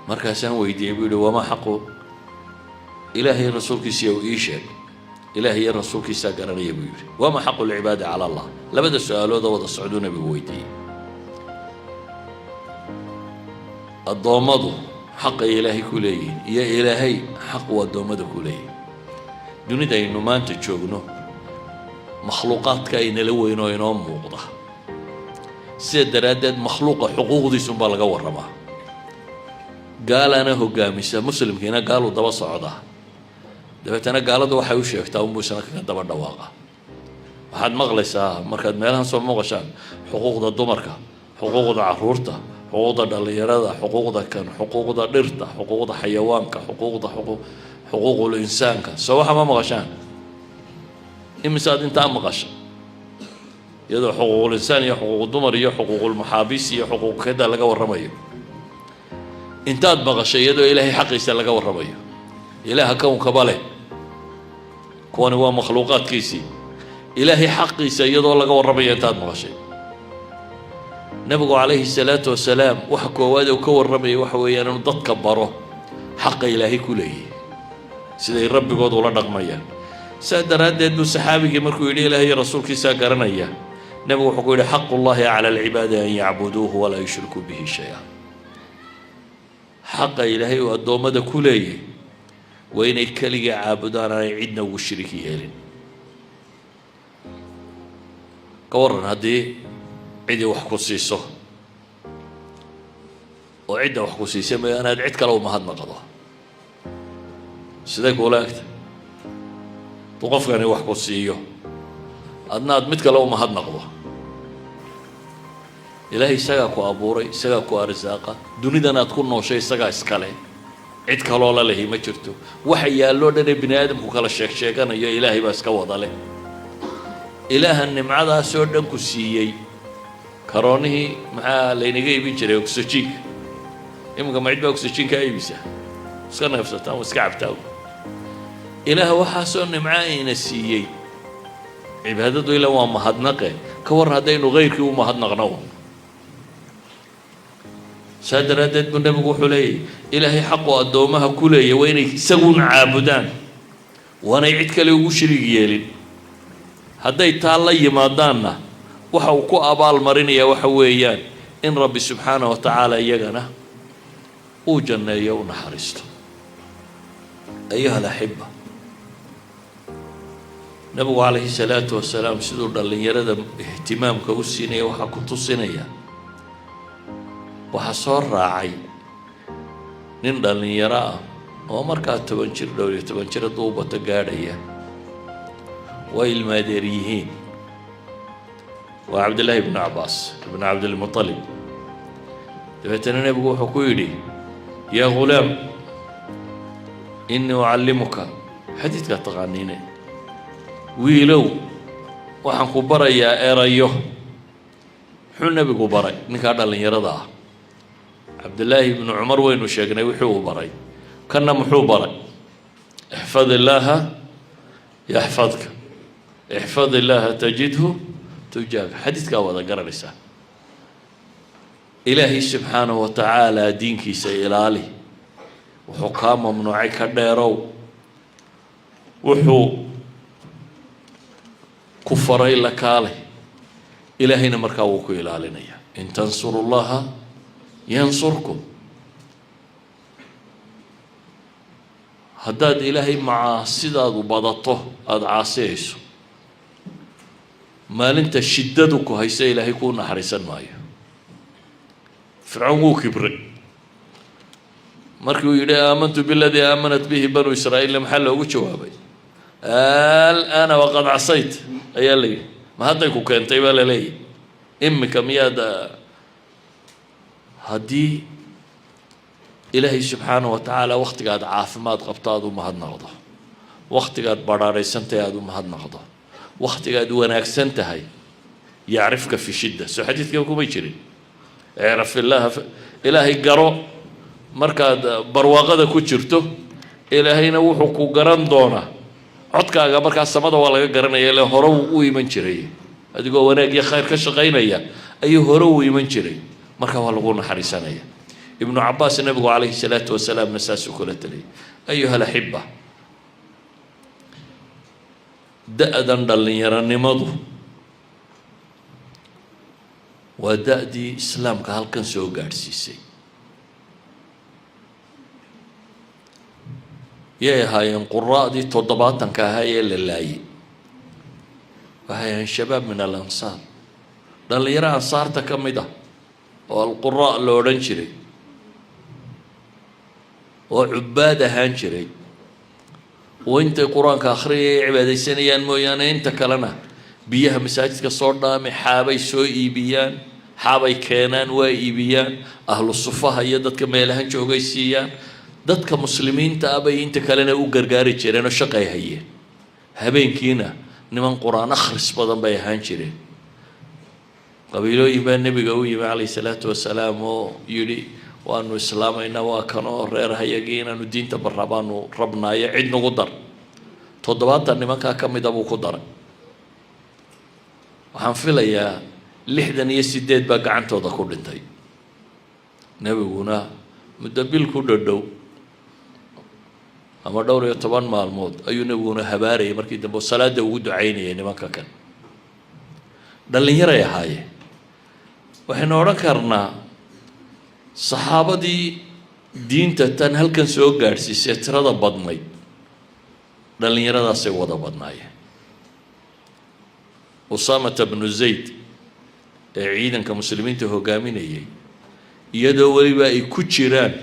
S1: markaasaan weydiiyey buu yidhi, wamaa xaqu? ilaahay rasuulkiisiiya uu ii sheeg. ilaahay iyo rasuulkiisaa garanaya buu yidhi. wamaa xaqu lcibaadi cala allah? labada su-aaloodoo wada socduu nebigu weydiiyey. addoommadu xaqay ilaahay ku leeyihiin iyo ilaahay xaqu addoommada ku leeyihin. dunida aynu maanta joogno makhluuqaadka aynala weyn oo inoo muuqda. sida daraaddeed makhluuqa xuquuqdiisunbaa laga warramaa. gaalaana hogaamisa, muslimkiina gaaluu daba socdaa. dabeetana gaaladu waxay u sheegtaa unbuu isna kaga daba dhawaaqa. waxaad maqlaysaa markaad meelahan soo maqashaan xuquuqda dumarka, xuquuqda carruurta, xuquuqda dhallinyarada, xuquuqda kan, xuquuqda dhirta, xuquuqda xayawaanka, حقوق الإنسان سواء ما مغشان إمساد أنت مغش يدو حقوق الإنسان يا حقوق الدمر يا حقوق المحابس يا حقوق كذا لقى والرميه أنت مغش يدو إلهي حق يسلقى والرميه إله كون كباله كون هو مخلوقات كيسي إلهي حق يسيدو لقى والرميه أنت مغش نبي عليه الصلاة والسلام وحكوا وادو كور رمي وحوي أنا ضد كبره حق إلهي كله سيدي ربي قد ولا نقميا سادر هذا دو سحابي مركو إليه إلهي رسول كيسا قرنيا نبي وحكوا حق الله على العباد أن يعبدوه ولا يشركوا به شيئا حق إلهي والدوم ده كله وين الكلي عابدان عيدنا والشركي إلين كورنا هذه عيدي وحكو سيسو وعيدنا وحكو سيسو ما أنا عيد كلو ما هاد نقضه سيدك ولاكت توقف يعني وحكو سيو أدنى أدمت كلو ما هاد نقضه إلهي سجاكو أبوري سجاكو أرزاقه دنيا تكون نوشي سجا إسكاله عيد كلو لا لهي ما شرتو وحيا لو ده بني آدم كلا شيك أنا يا إلهي بس كوضع له إله النمعة ده سودن كسيي كرانه مع لينجي بيجري أكسجين يمكن ما عيد بأكسجين كأيبسه سكان نفسه تام وسكعب تاو إله وحاسون معاي نسيي عبادته إلى وما هدنقه كور هدين وغيرك وما هدنقناه سادر هدد من نبي حلي إلهي حق الدومها كله وين يسوون عابدان وأنا يعد كله وشريك يلين هدي تعالى ما دانا وحوكو أبال مرينيا وحويان إن ربي سبحانه وتعالى يجنا وجنة يوم حرسته أيها الأحبة نبي عليه الصلاة والسلام سيدور اللي يرد اهتمام كوسينيا وحكتو سينيا وحصار راعي نندل اللي يراه ومركات تبنشر دولي تبنشر طوبة تقارية والمادريين وعبد الله بن عباس بن عبد المطلب تبتنا نبي حكويلي يا غلام إني أعلمك حديث كتغنيني ويلو وحنكو بريا إيريو حول نبي بري نكاد اللي يرضى عبد الله بن عمر وين وشيخنا وحو بري كنا محو بري احفظ الله يحفظك احفظ الله تجده تجاك حديث كاوضا قرر لسان إلهي سبحانه وتعالى دينك سيلالي وحكام ممنوعي كديرو وحو كفري لكالي إلهينا مركاوكو إلالينيا إن تنصروا الله ينصركم هداد إلهي مع سيداد وبضطه هذا عاسيسو ما لنت شددك هيسا إلهي كون حريصا مايا فرعون كبر مركو يقول آمنت بالذي آمنت به بنو إسرائيل محله وجوابي الآن وقد عصيت أي لي ما هديك كنت ولا لي إمك مياد هدي إلهي سبحانه وتعالى وقت قاعد عافمات قبطاد وما هاد نغضه وقت قاعد براري سنتي هاد وما هاد نغضه وقت قاعد وناك سنتهي يعرفك في شدة سو حديث كيفكم يجري اعرف الله إلهي قرو مركاد برواقده كجرته إلهينا وحو كو قران دونا codkaaga marka samada waa laga garanaya ilaa hore uu iman jiray adigoo wanaag iyo khayr ka shaqeynaya ayuu hore uu iman jiray marka waa lagu naxariisanaya ibn Abbas nabigu alayhi salatu wasalaam nasaasu kula talay ayuha alahibba da'dan dhalinyaranimadu waa da'dii islaamka halkan soo gaarsiisay يا هاي القراء دي تضباطن كهاي للاي وهاي الشباب من الأنصار لأن يرى أنصار تكمدة والقراء لورنشري وعبادة هانشري وانت قرآن كاخري عبادة سنيا مويانا انت كلنا بيها مساجد كصورنا محابي سوء بيان حابي كينان وإيبيان أهل الصفة يدد كما يلهن شوغيسيان dadka muslimiinta ah bay inta kalena u gargaari jireen oo shaqay hayeen habeenkiina niman quraan akhris badan bay ahaan jireen qabiilooyin baa nebiga u yimi calayhi salaatu wasalaam oo yidhi waanu islaamaynaa waa kanoo reer hayagii inaanu diinta barra baanu rabnaayo cid nagu dar 70 nimankaa ka mida buu ku daray waxaan filayaa 68 baa gacantooda ku dhintay nebiguna muddo bil ku dhadhow ama dhowr iyo 10 maalmood ayuu nebiguna habaarayay markii dambe salaada ugu ducaynayay nimanka kan dhallinyaray ahaayeen waxaynu odhan karnaa saxaabadii diinta tan halkan soo gaadhsiisay tirada badnayd dhallinyaradaasay wada badnaayeen usaamata bnu zayd ee ciidanka muslimiinta hogaaminayay iyadoo weliba ay ku jiraan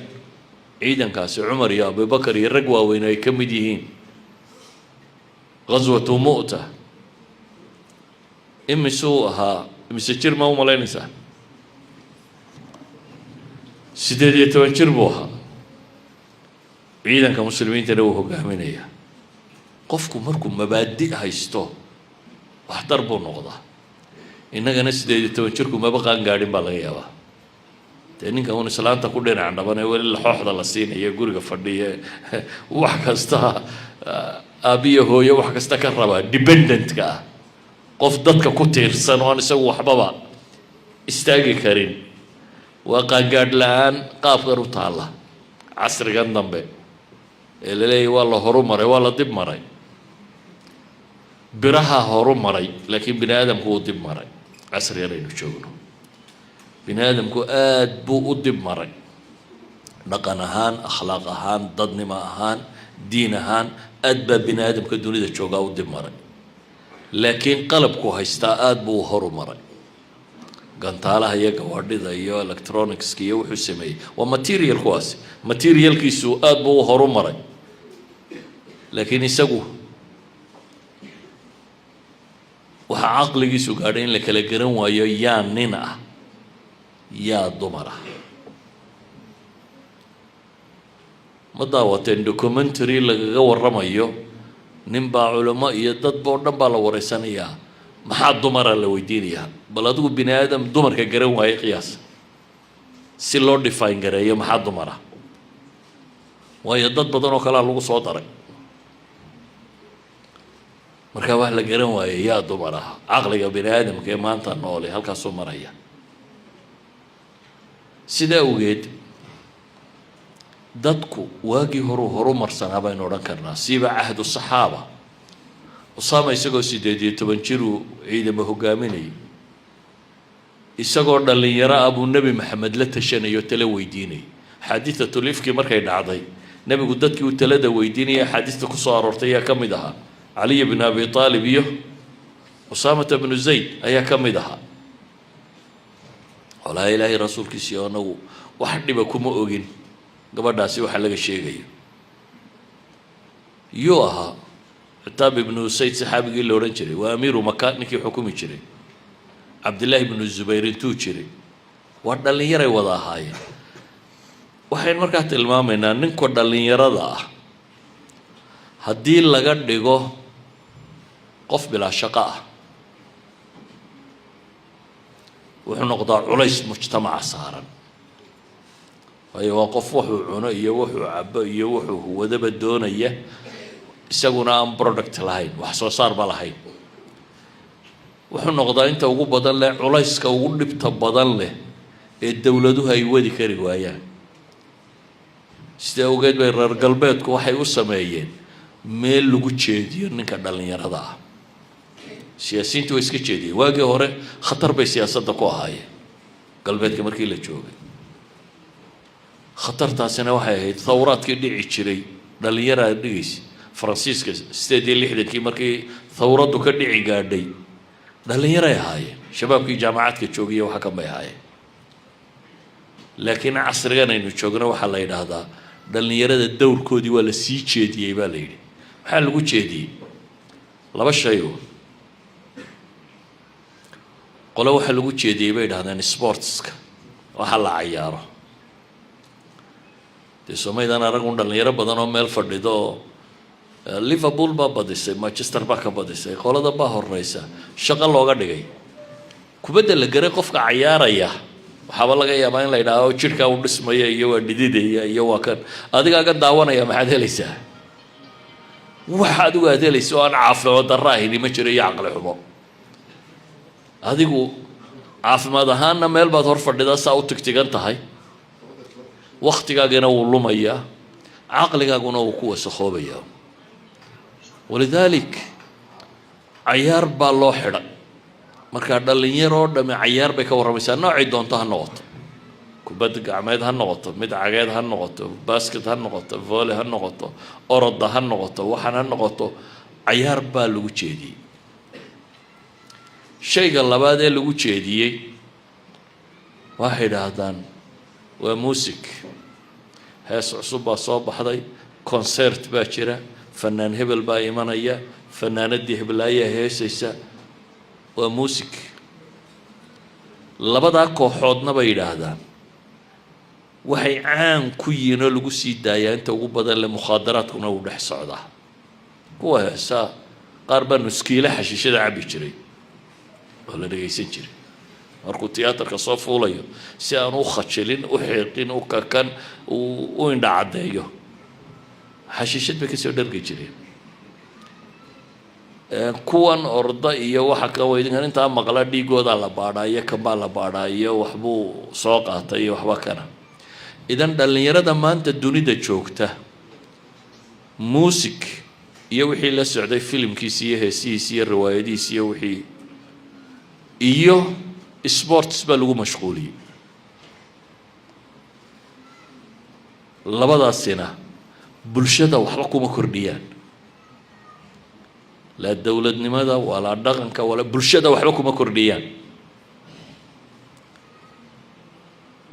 S1: ciidankaasi cumar iyo abubakar iyo rag waaweyn ay ka mid yihiin ghaswatu mu'ta imisuu ahaa imise jir ma u malaynaysaa 18 jir buu ahaa ciidanka muslimiintana uu hogaaminaya qofku markuu mabaadi' haysto waxtar buu noqdaa innagana 18 jirku maba qaan gaadhin baa laga yaabaa dee ninka uun islaanta ku dhinac dhaban ee weli laxooxda la siinayo guriga fadhiya wax kasta aabiyo hooyo wax kasta ka rabaa dependentka ah qof dadka ku tiirsan oo aan isagu waxbaba istaagi karin waa qaangaadh la-aan qaabkan u taalla casrigan dambe ee la leeyahy waa la horumaray waa la dib maray biraha horumaray laakiin bini aadamku uu dib maray casrigan aynu joogno bini aadamku aad buu u dib maray dhaqan ahaan akhlaaq ahaan dadnimo ahaan diin ahaan aad baa bini aadamka dunida joogaa u dib maray laakiin qalabku haystaa aad buu u horumaray gantaalaha iyo gawaadhida iyo electronicska iyo wuxuu sameeyey waa material kuwaasi materialkiisu aad buu u horumaray laakiin isagu waxaa caqligiisu gaadhay in la kala garan waayo yaa nin ah yaa dumar ah ma daawateen documentary lagaga warramayo nin baa culamo iyo dadba oo dhan baa la wareysanayaa maxaa dumara la weydiinayaa bal adigu bini aadam dumarka garan waaye qiyaas si loo define gareeyo maxaa dumara waayo dad badan oo kalea lagu soo daray markaa wax la garan waaye yaa dumar ah caqliga bini aadamka ee maanta noole halkaasuu maraya sidaa awgeed dadku waagii horuu horumarsanaa baynu odhan karnaa siiba cahdu saxaaba usaama isagoo 18 jiruu ciidamo hogaaminayay isagoo dhallinyaro ah buu nebi maxamed la tashanayo tala weydiinayay xaadiisatul ifki markay dhacday nebigu dadkii uu talada weydiinayay axaadiista ku soo aroortay ayaa ka mid ahaa caliy bn abi aalib iyo usaamata bnu zayd ayaa ka mid ahaa walaa ilaahay rasuulkiisii oo anagu wax dhiba kuma ogin gabadhaasi waxa laga sheegayo yuu ahaa citaab ibnu usayd saxaabigii la odhan jiray waa amiiru maka ninkii xukumi jiray cabdillaahi ibnu zubayr intuu jiray waa dhallinyaray wada ahaayeen waxaynu markaa tilmaamaynaa ninka dhallinyarada ah haddii laga dhigo qof bilaa shaqo ah wuxuu noqdaa culays mujtamaca saaran waayo waa qof wuxuu cuno iyo wuxuu cabo iyo wuxuu huwadaba doonaya isaguna aan product lahayn wax soo saarba lahayn wuxuu noqdaa inta ugu badan leh culayska ugu dhibta badan leh ee dowladuhu ay wadi kari waayaan sidaa awgeed bay reer galbeedku waxay u sameeyeen meel lagu jeediyo ninka dhallinyarada ah siyaasiyiintu way iska jeediyeen waagii hore khatar bay siyaasadda ku ahaayeen galbeedka markii la joogay khatartaasina waxay ahayd thawraadkii dhici jiray dhallinyaraa dhigaysa faransiiska 68kii markii thawraddu ka dhici gaadhay dhallinyaray ahaayeen shabaabkii jaamacaadka joogaya waxa kan bay ahaayeen laakiin casrigan aynu joogno waxaa la yidhaahdaa dhallinyarada dowrkoodii waa la sii jeediyey baa la yidhi maxaa lagu jeediyey laba shay oo qole waxaa lagu jeediyey bay yidhahdeen sportska waxa la cayaaro dee somaydaan aragun dhalinyaro badan oo meel fadhido oo liverpool baa badisay manchester baa ka badisay qolada baa horeysa shaqo looga dhigay kubadda la garay qofka cayaaraya waxaaba laga yaabaa in la yidhaaho jidhkaa u dhismaya iyo waa dhididaya iyo waa kan adigaaga daawanaya maxaad helaysaa wax adigu aad helaysa oo aan caafimaad darro ahayni ma jiro iyo caqli xumo adigu caafimaad ahaanna meel baad hor fadhidaa saa u tigtigan tahay waktigaagana wuu lumayaa caqligaaguna wuu ku wasakoobayaa walidaalik cayaar baa loo xidha markaa dhalinyaroo dhamme cayaar bay ka warramaysaa noocay doonto ha noqoto kubad gacmeed ha noqoto mid cageed ha noqoto basket ha noqoto volley ha noqoto orodda ha noqoto waxaan ha noqoto cayaar baa lagu jeediyey shayga labaad ee lagu jeediyey waxay idhaahdaan waa music hees cusub baa soo baxday concert baa jira fanaan hebel baa imanaya fanaanadii hebelaayaa heesaysa waa music labadaa kooxoodna bay yidhaahdaan waxay caan ku yihiin oo lagu sii daayaa inta ugu badan le mukhaadaraadkuna uu dhex socdaa kuwa heesaa qaar baa nuskiile xashiishada cabbi jiray oo la dhegaysan jiray markuu tiyaatarka soo fuulayo si aan u khajilin u xiiqin u kakan u indha caddeeyo xashiishad bay kasoo dhargi jireen kuwan orda iyo waxa ka weydinkan intaa maqla dhiigoodaa la baadhaa iyo kabaa la baadhaa iyo waxbuu soo qaatay iyo waxba kana idan dhallinyarada maanta dunida joogta music iyo wixii la socday filimkiisi iyo heesihiisi iyo riwaayadihiisi iyo wixii iyo sports baa lagu mashquuliyey labadaasina bulshada waxba kuma kordhiyaan laa dowladnimada walaa dhaqanka walaa bulshada waxba kuma kordhiyaan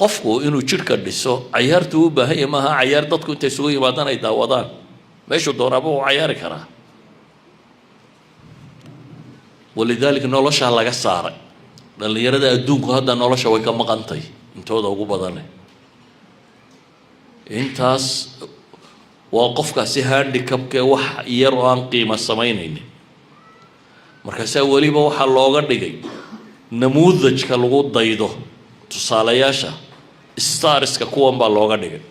S1: qofku inuu jidhka dhiso cayaartu u baahan yahay maaha cayaar dadku intay isugu yimaadaan ay daawadaan meeshuu doonaaba uu cayaari karaa walidaalika noloshaa laga saaray dhallinyarada adduunku hadda nolosha way ka maqantay intooda ugu badane intaas waa qofkaasi handicapkee wax yar oo aan qiimo samaynaynin markaasaa weliba waxaa looga dhigay namuudajka lagu daydo tusaalayaasha starska kuwan baa looga dhigay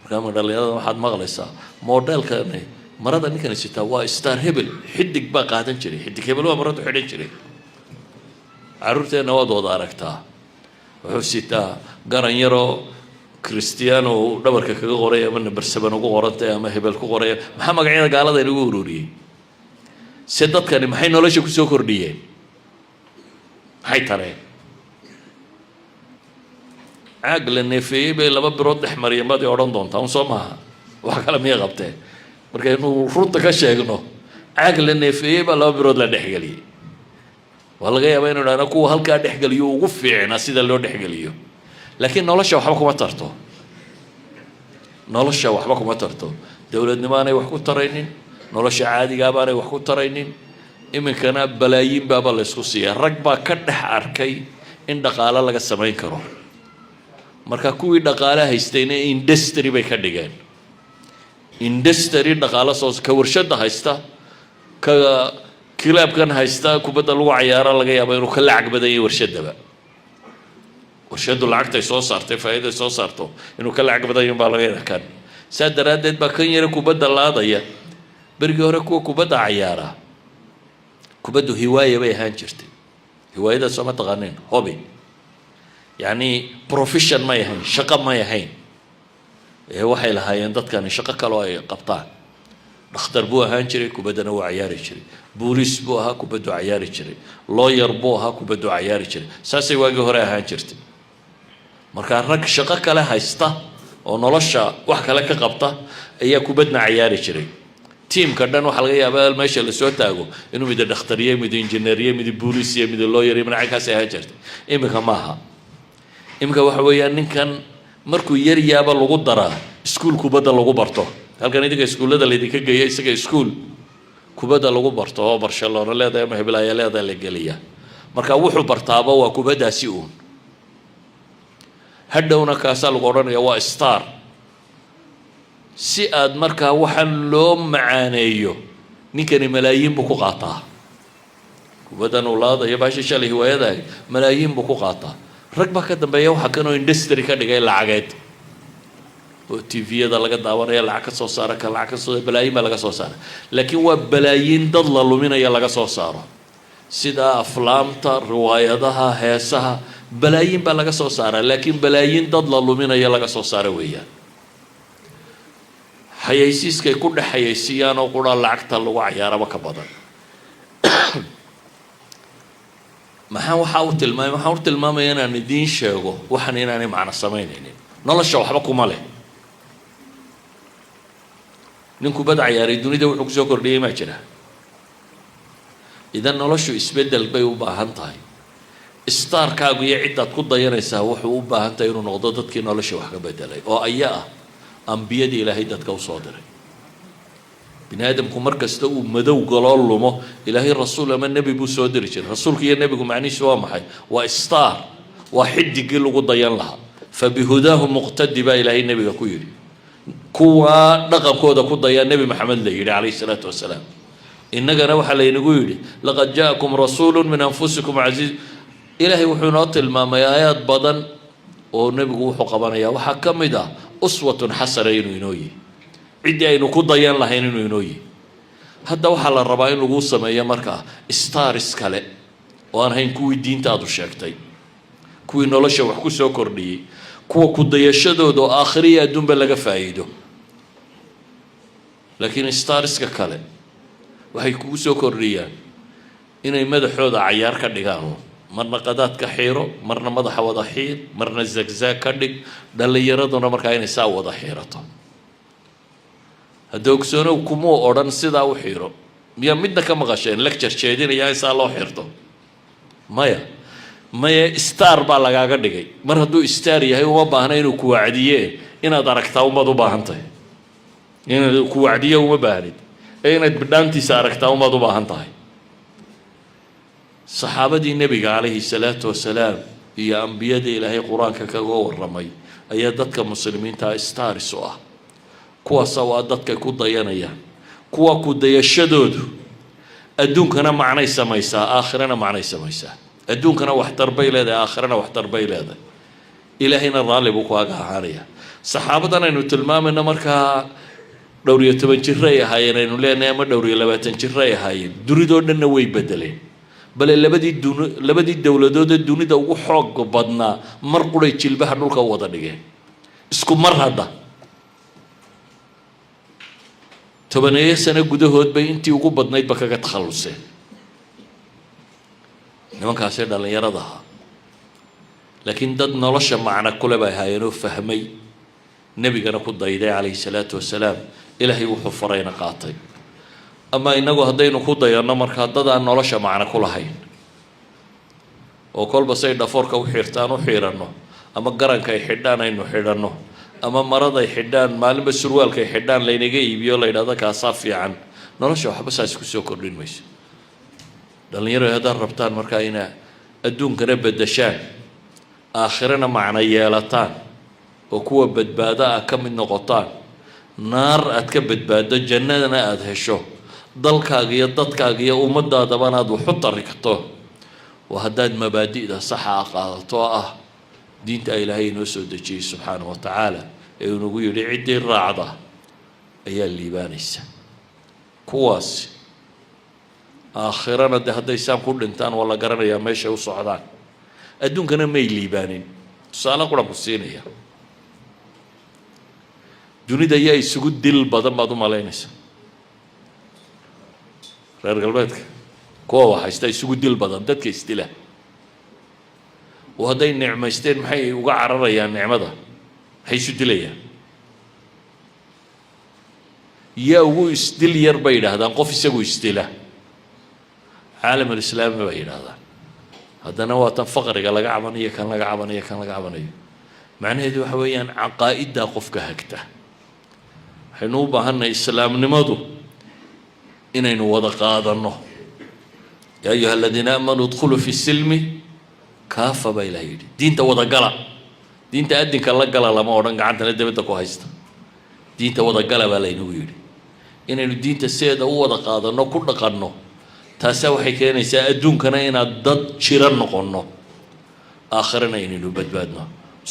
S1: markaa dhallinyarada waxaad maqlaysaa modelkani marada ninkani sitaa waa star hebel xidig baa qaadan jiray xidig hebel waa maradu xidhan jiray carruurteenna waad wada aragtaa wuxuu sitaa garan yaroo cristiano uu dhabarka kaga qoray ama number 7 ugu qorantay ama hebel ku qoray maxaa magacyada gaalada inagu ururiyey se dadkani maxay nolosha ku soo kordhiyeen maxay tareen caag la neefeeyey bay 2 birood dhex mariyeen baad odhan doontaa un soo maaha wax kale miya qabteen markaynu runta ka sheegno caag la neefeeyey baa 2 birood la dhexgeliyey waa laga yaabaa inuu idhahdo kuwa halkaa dhexgeliyo ugu fiicna sida loo dhexgeliyo laakiin nolosha waxba kuma tarto nolosha waxba kuma tarto dowladnimo aanay wax ku taraynin nolosha caadigaa baanay wax ku taraynin iminkana balaayiin baaba la isku siiyaa rag baa ka dhex arkay in dhaqaalo laga samayn karo marka kuwii dhaqaale haystayna industry bay ka dhigeen industry dhaqaalo soo ka warshada haysta ka kilaabkan haysta kubadda lagu cayaaro laga yaabo inuu ka lacag badan yahay warshadaba warshadu lacagtay soo saartay faa'iido soo saarto inuu ka lacag badan yahay baa laga yaabaa saa daraadeed baa kan yara kubadda laadaya berigii hore kuwa kubadda cayaara kubaddu hiwaaya bay ahaan jirtay hiwaayada soo ma taqaaneen hobby yani profession ma yahayn shaqo ma yahayn waxay lahaayeen dadkani shaqo kale oo ay qabtaan dhakhtar buu ahaan jiray kubaddana wuu cayaari jiray booliis buu ahaa kubaddu cayaari jiray lawyer buu ahaa kubaddu cayaari jiray saasay waagii hore ahaan jirtay markaa rag shaqo kale haysta oo nolosha wax kale ka qabta ayaa kubadna cayaari jiray tiimka dhan waxaa laga yaabaa meesha la soo taago inuu mid dhakhtariye mid injineeriye mid booliisiye mid lawyer iyo magacaas ay ahaan jirtay iminka maaha iminka waxa weeyaan ninkan markuu yar yaaba lagu daraa iskuul kubadda lagu barto halkan idinka iskuullada laydinka geeya isaga iskuul kubadda lagu barto oo Barcelona leedahay ama Hebel ayaa leedahay la geliya marka wuxuu bartaaba waa kubaddaasi uun hadhowna kaasaa lagu odhanaya waa star si aad markaa waxaan loo macaaneeyo ninkani malaayiin buu ku qaataa kubadan ulaada iyo baasha shalay hiwaayadahay malaayiin buu ku qaataa rag baa ka dambeeya waxa kanoo industry ka dhigay lacageed oo TV-yada laga daawanaya lacag ka soo saara ka lacag ka soo balaayiin baa laga soo saara laakiin waa balaayiin dad la luminaya laga soo saaro sida aflaamta riwaayadaha heesaha balaayiin baa laga soo saara laakiin balaayiin dad la luminaya laga soo saara weeyaan xayaysiiskay ku dhaxaysiiyaan oo qura lacagta lagu cayaaraba ka badan waxaan u tilmaamaya inaan idiin sheego waxaan inaanay macno samaynaynin nolosha waxba kuma leh ninku bad cayaaray dunida wuxuu kusoo kordhiyay ma jira idan noloshu isbedel bay u baahan tahay starkaagu iyo cidaad ku dayanaysaa wuxuu u baahan tahay inuu noqdo dadkii nolosha wax ka bedelay oo ayaa ambiyadii ilaahay dadka u soo diray bini aadamku markasta uu madow galoo lumo ilaahay rasuul ama nebi buu soo diri jiray rasuulka iyo nebigu macnihiisu waa maxay waa star waa xidigii lagu dayan lahaa fabihudaahu muqtadi baa ilaahay nebiga ku yidhi kuwa dhaqankooda ku dayaa nebi maxamed la yidhi calayhi salaatu wasalaam innagana waxaa laynagu yidhi laqad jaakum rasuulu min anfusikum casiiz ilaahay wuxuu inoo tilmaamay aayaad badan oo nebigu wuxuu qabanayaa waxaa ka mid ah uswatun xasana inuu inoo yihi ciddii aynu ku dayan lahayn inuu inoo yihi hadda waxaa la rabaa in lagu sameeyo markaa stars kale oo aan hayn kuwii diintaadu sheegtay kuwii nolosha wax ku soo kordhiyey kuwa ku dayashadooda oo aakhiriya adduunba laga faa'iido laakiin starska kale waxay kugu soo kordhiyaan inay madaxooda cayaar ka dhigaan marna qadaad ka xiiro marna madaxa wada xiir marna zagzaag ka dhig dhallinyaraduna markaa inay saa wada xiirato hadda ogsoonow kumuu odhan sidaa u xiiro miyaa midna ka maqasheen lecture jeedinaya in saa loo xirto maya star baa lagaaga dhigay mar hadduu star yahay uma baahna inuu ku wacdiye inaad aragtaa umaad u baahan tahay inaad ku wacdiye uma baahnid ee inaad bidhaantiisa aragtaa umaad u baahan tahay saxaabadii nebiga calayhi salaatu wasalaam iyo ambiyadii ilaahay qur-aanka kaga warramay ayaa dadka muslimiinta stars u ah kuwaasa waa dadkay ku dayanayaan kuwa ku dayashadoodu adduunkana macnay samaysaa aakhirana macnay samaysaa adduunkana waxtar bay leedahay aakhirana waxtar bay leedahay ilaahayna raalli buu kaaga ahaanaya saxaabadan aynu tilmaamayno markaa dhowr iyo 10 jir ay ahaayeen aynu leenahay ama dhowr iyo 20 jir ay ahaayeen dunidoo dhanna way bedeleen bale labadii dowladood dunida ugu xoog badnaa mar quray jilbaha dhulka wada dhigeen isku mar hadda 10 sano gudahood bay intii ugu badnayd ba kaga takhaluseen nimankaasee dhallinyarada ahaa laakiin dad nolosha macna kule bay ahaayeen oo fahmay nebigana ku dayday calayhi salaatu wasalaam ilaahay wuxuu farayna qaatay ama inagu haddaynu ku dayanno markaa dad aan nolosha macno ku lahayn oo kolba say dhafoorka u xiirtaan u xiiranno ama garanka ay xidhaan aynu xidhanno ama maraday xidhaan maalinba surwaalkay xidhaan laynaga iibiyo la yidhahdo kaasaa fiican nolosha waxba saas ku soo kordhin mayso dhallinyaro haddaad rabtaan markaa inaa adduunkana beddeshaan aakhirana macno yeelataan oo kuwa badbaado ah ka mid noqotaan naar aad ka badbaado jannadana aada hesho dalkaaga iyo dadkaaga iyo ummadaadabana aad wax u tari karto waa haddaad mabaadi'da saxa a qaadato oo ah diinta ilaahay inoo soo dejiyey subxaanahu wa tacaala ee unagu yidhi ciddii raacda ayaa liibaanaysa kuwaasi aakhirana dee hadday saan ku dhintaan waa la garanayaa meeshay u socdaan adduunkana may liibaanin tusaale quran ku siinaya dunida ayaa isugu dil badan baad u malaynaysa reer galbeedka kuwa waxaysta isugu dil badan dadka isdila oo hadday nicmaysteen maxay uga cararayaan nicmada maxay isu dilayaan yaa ugu isdil yar bay yidhaahdaan qof isagu isdila caalam alislaami bay yidhaahdaan haddana waa tan faqriga laga cabanayo kan laga cabanayo kan laga cabanayo macnaheedu waxa weeyaan caqaa'iddaa qofka hagta waxaynu u baahannahay islaamnimadu inaynu wada qaadanno yaa ayuha aladiina aamanuu idkhuluu fi silmi kaafa baa ilaah yidhi diinta wada gala diinta addinka la gala lama odhan gacantana debadda ku haysta diinta wadagala baa laynagu yidhi inaynu diinta sideeda u wada qaadanno ku dhaqanno taasaa waxay keenaysaa adduunkana inaad dad jira noqonno آخرنا إنه بدبادنا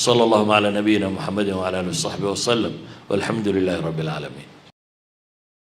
S1: صلى الله على نبينا محمد وعلى آله وصحبه وسلم والحمد لله رب العالمين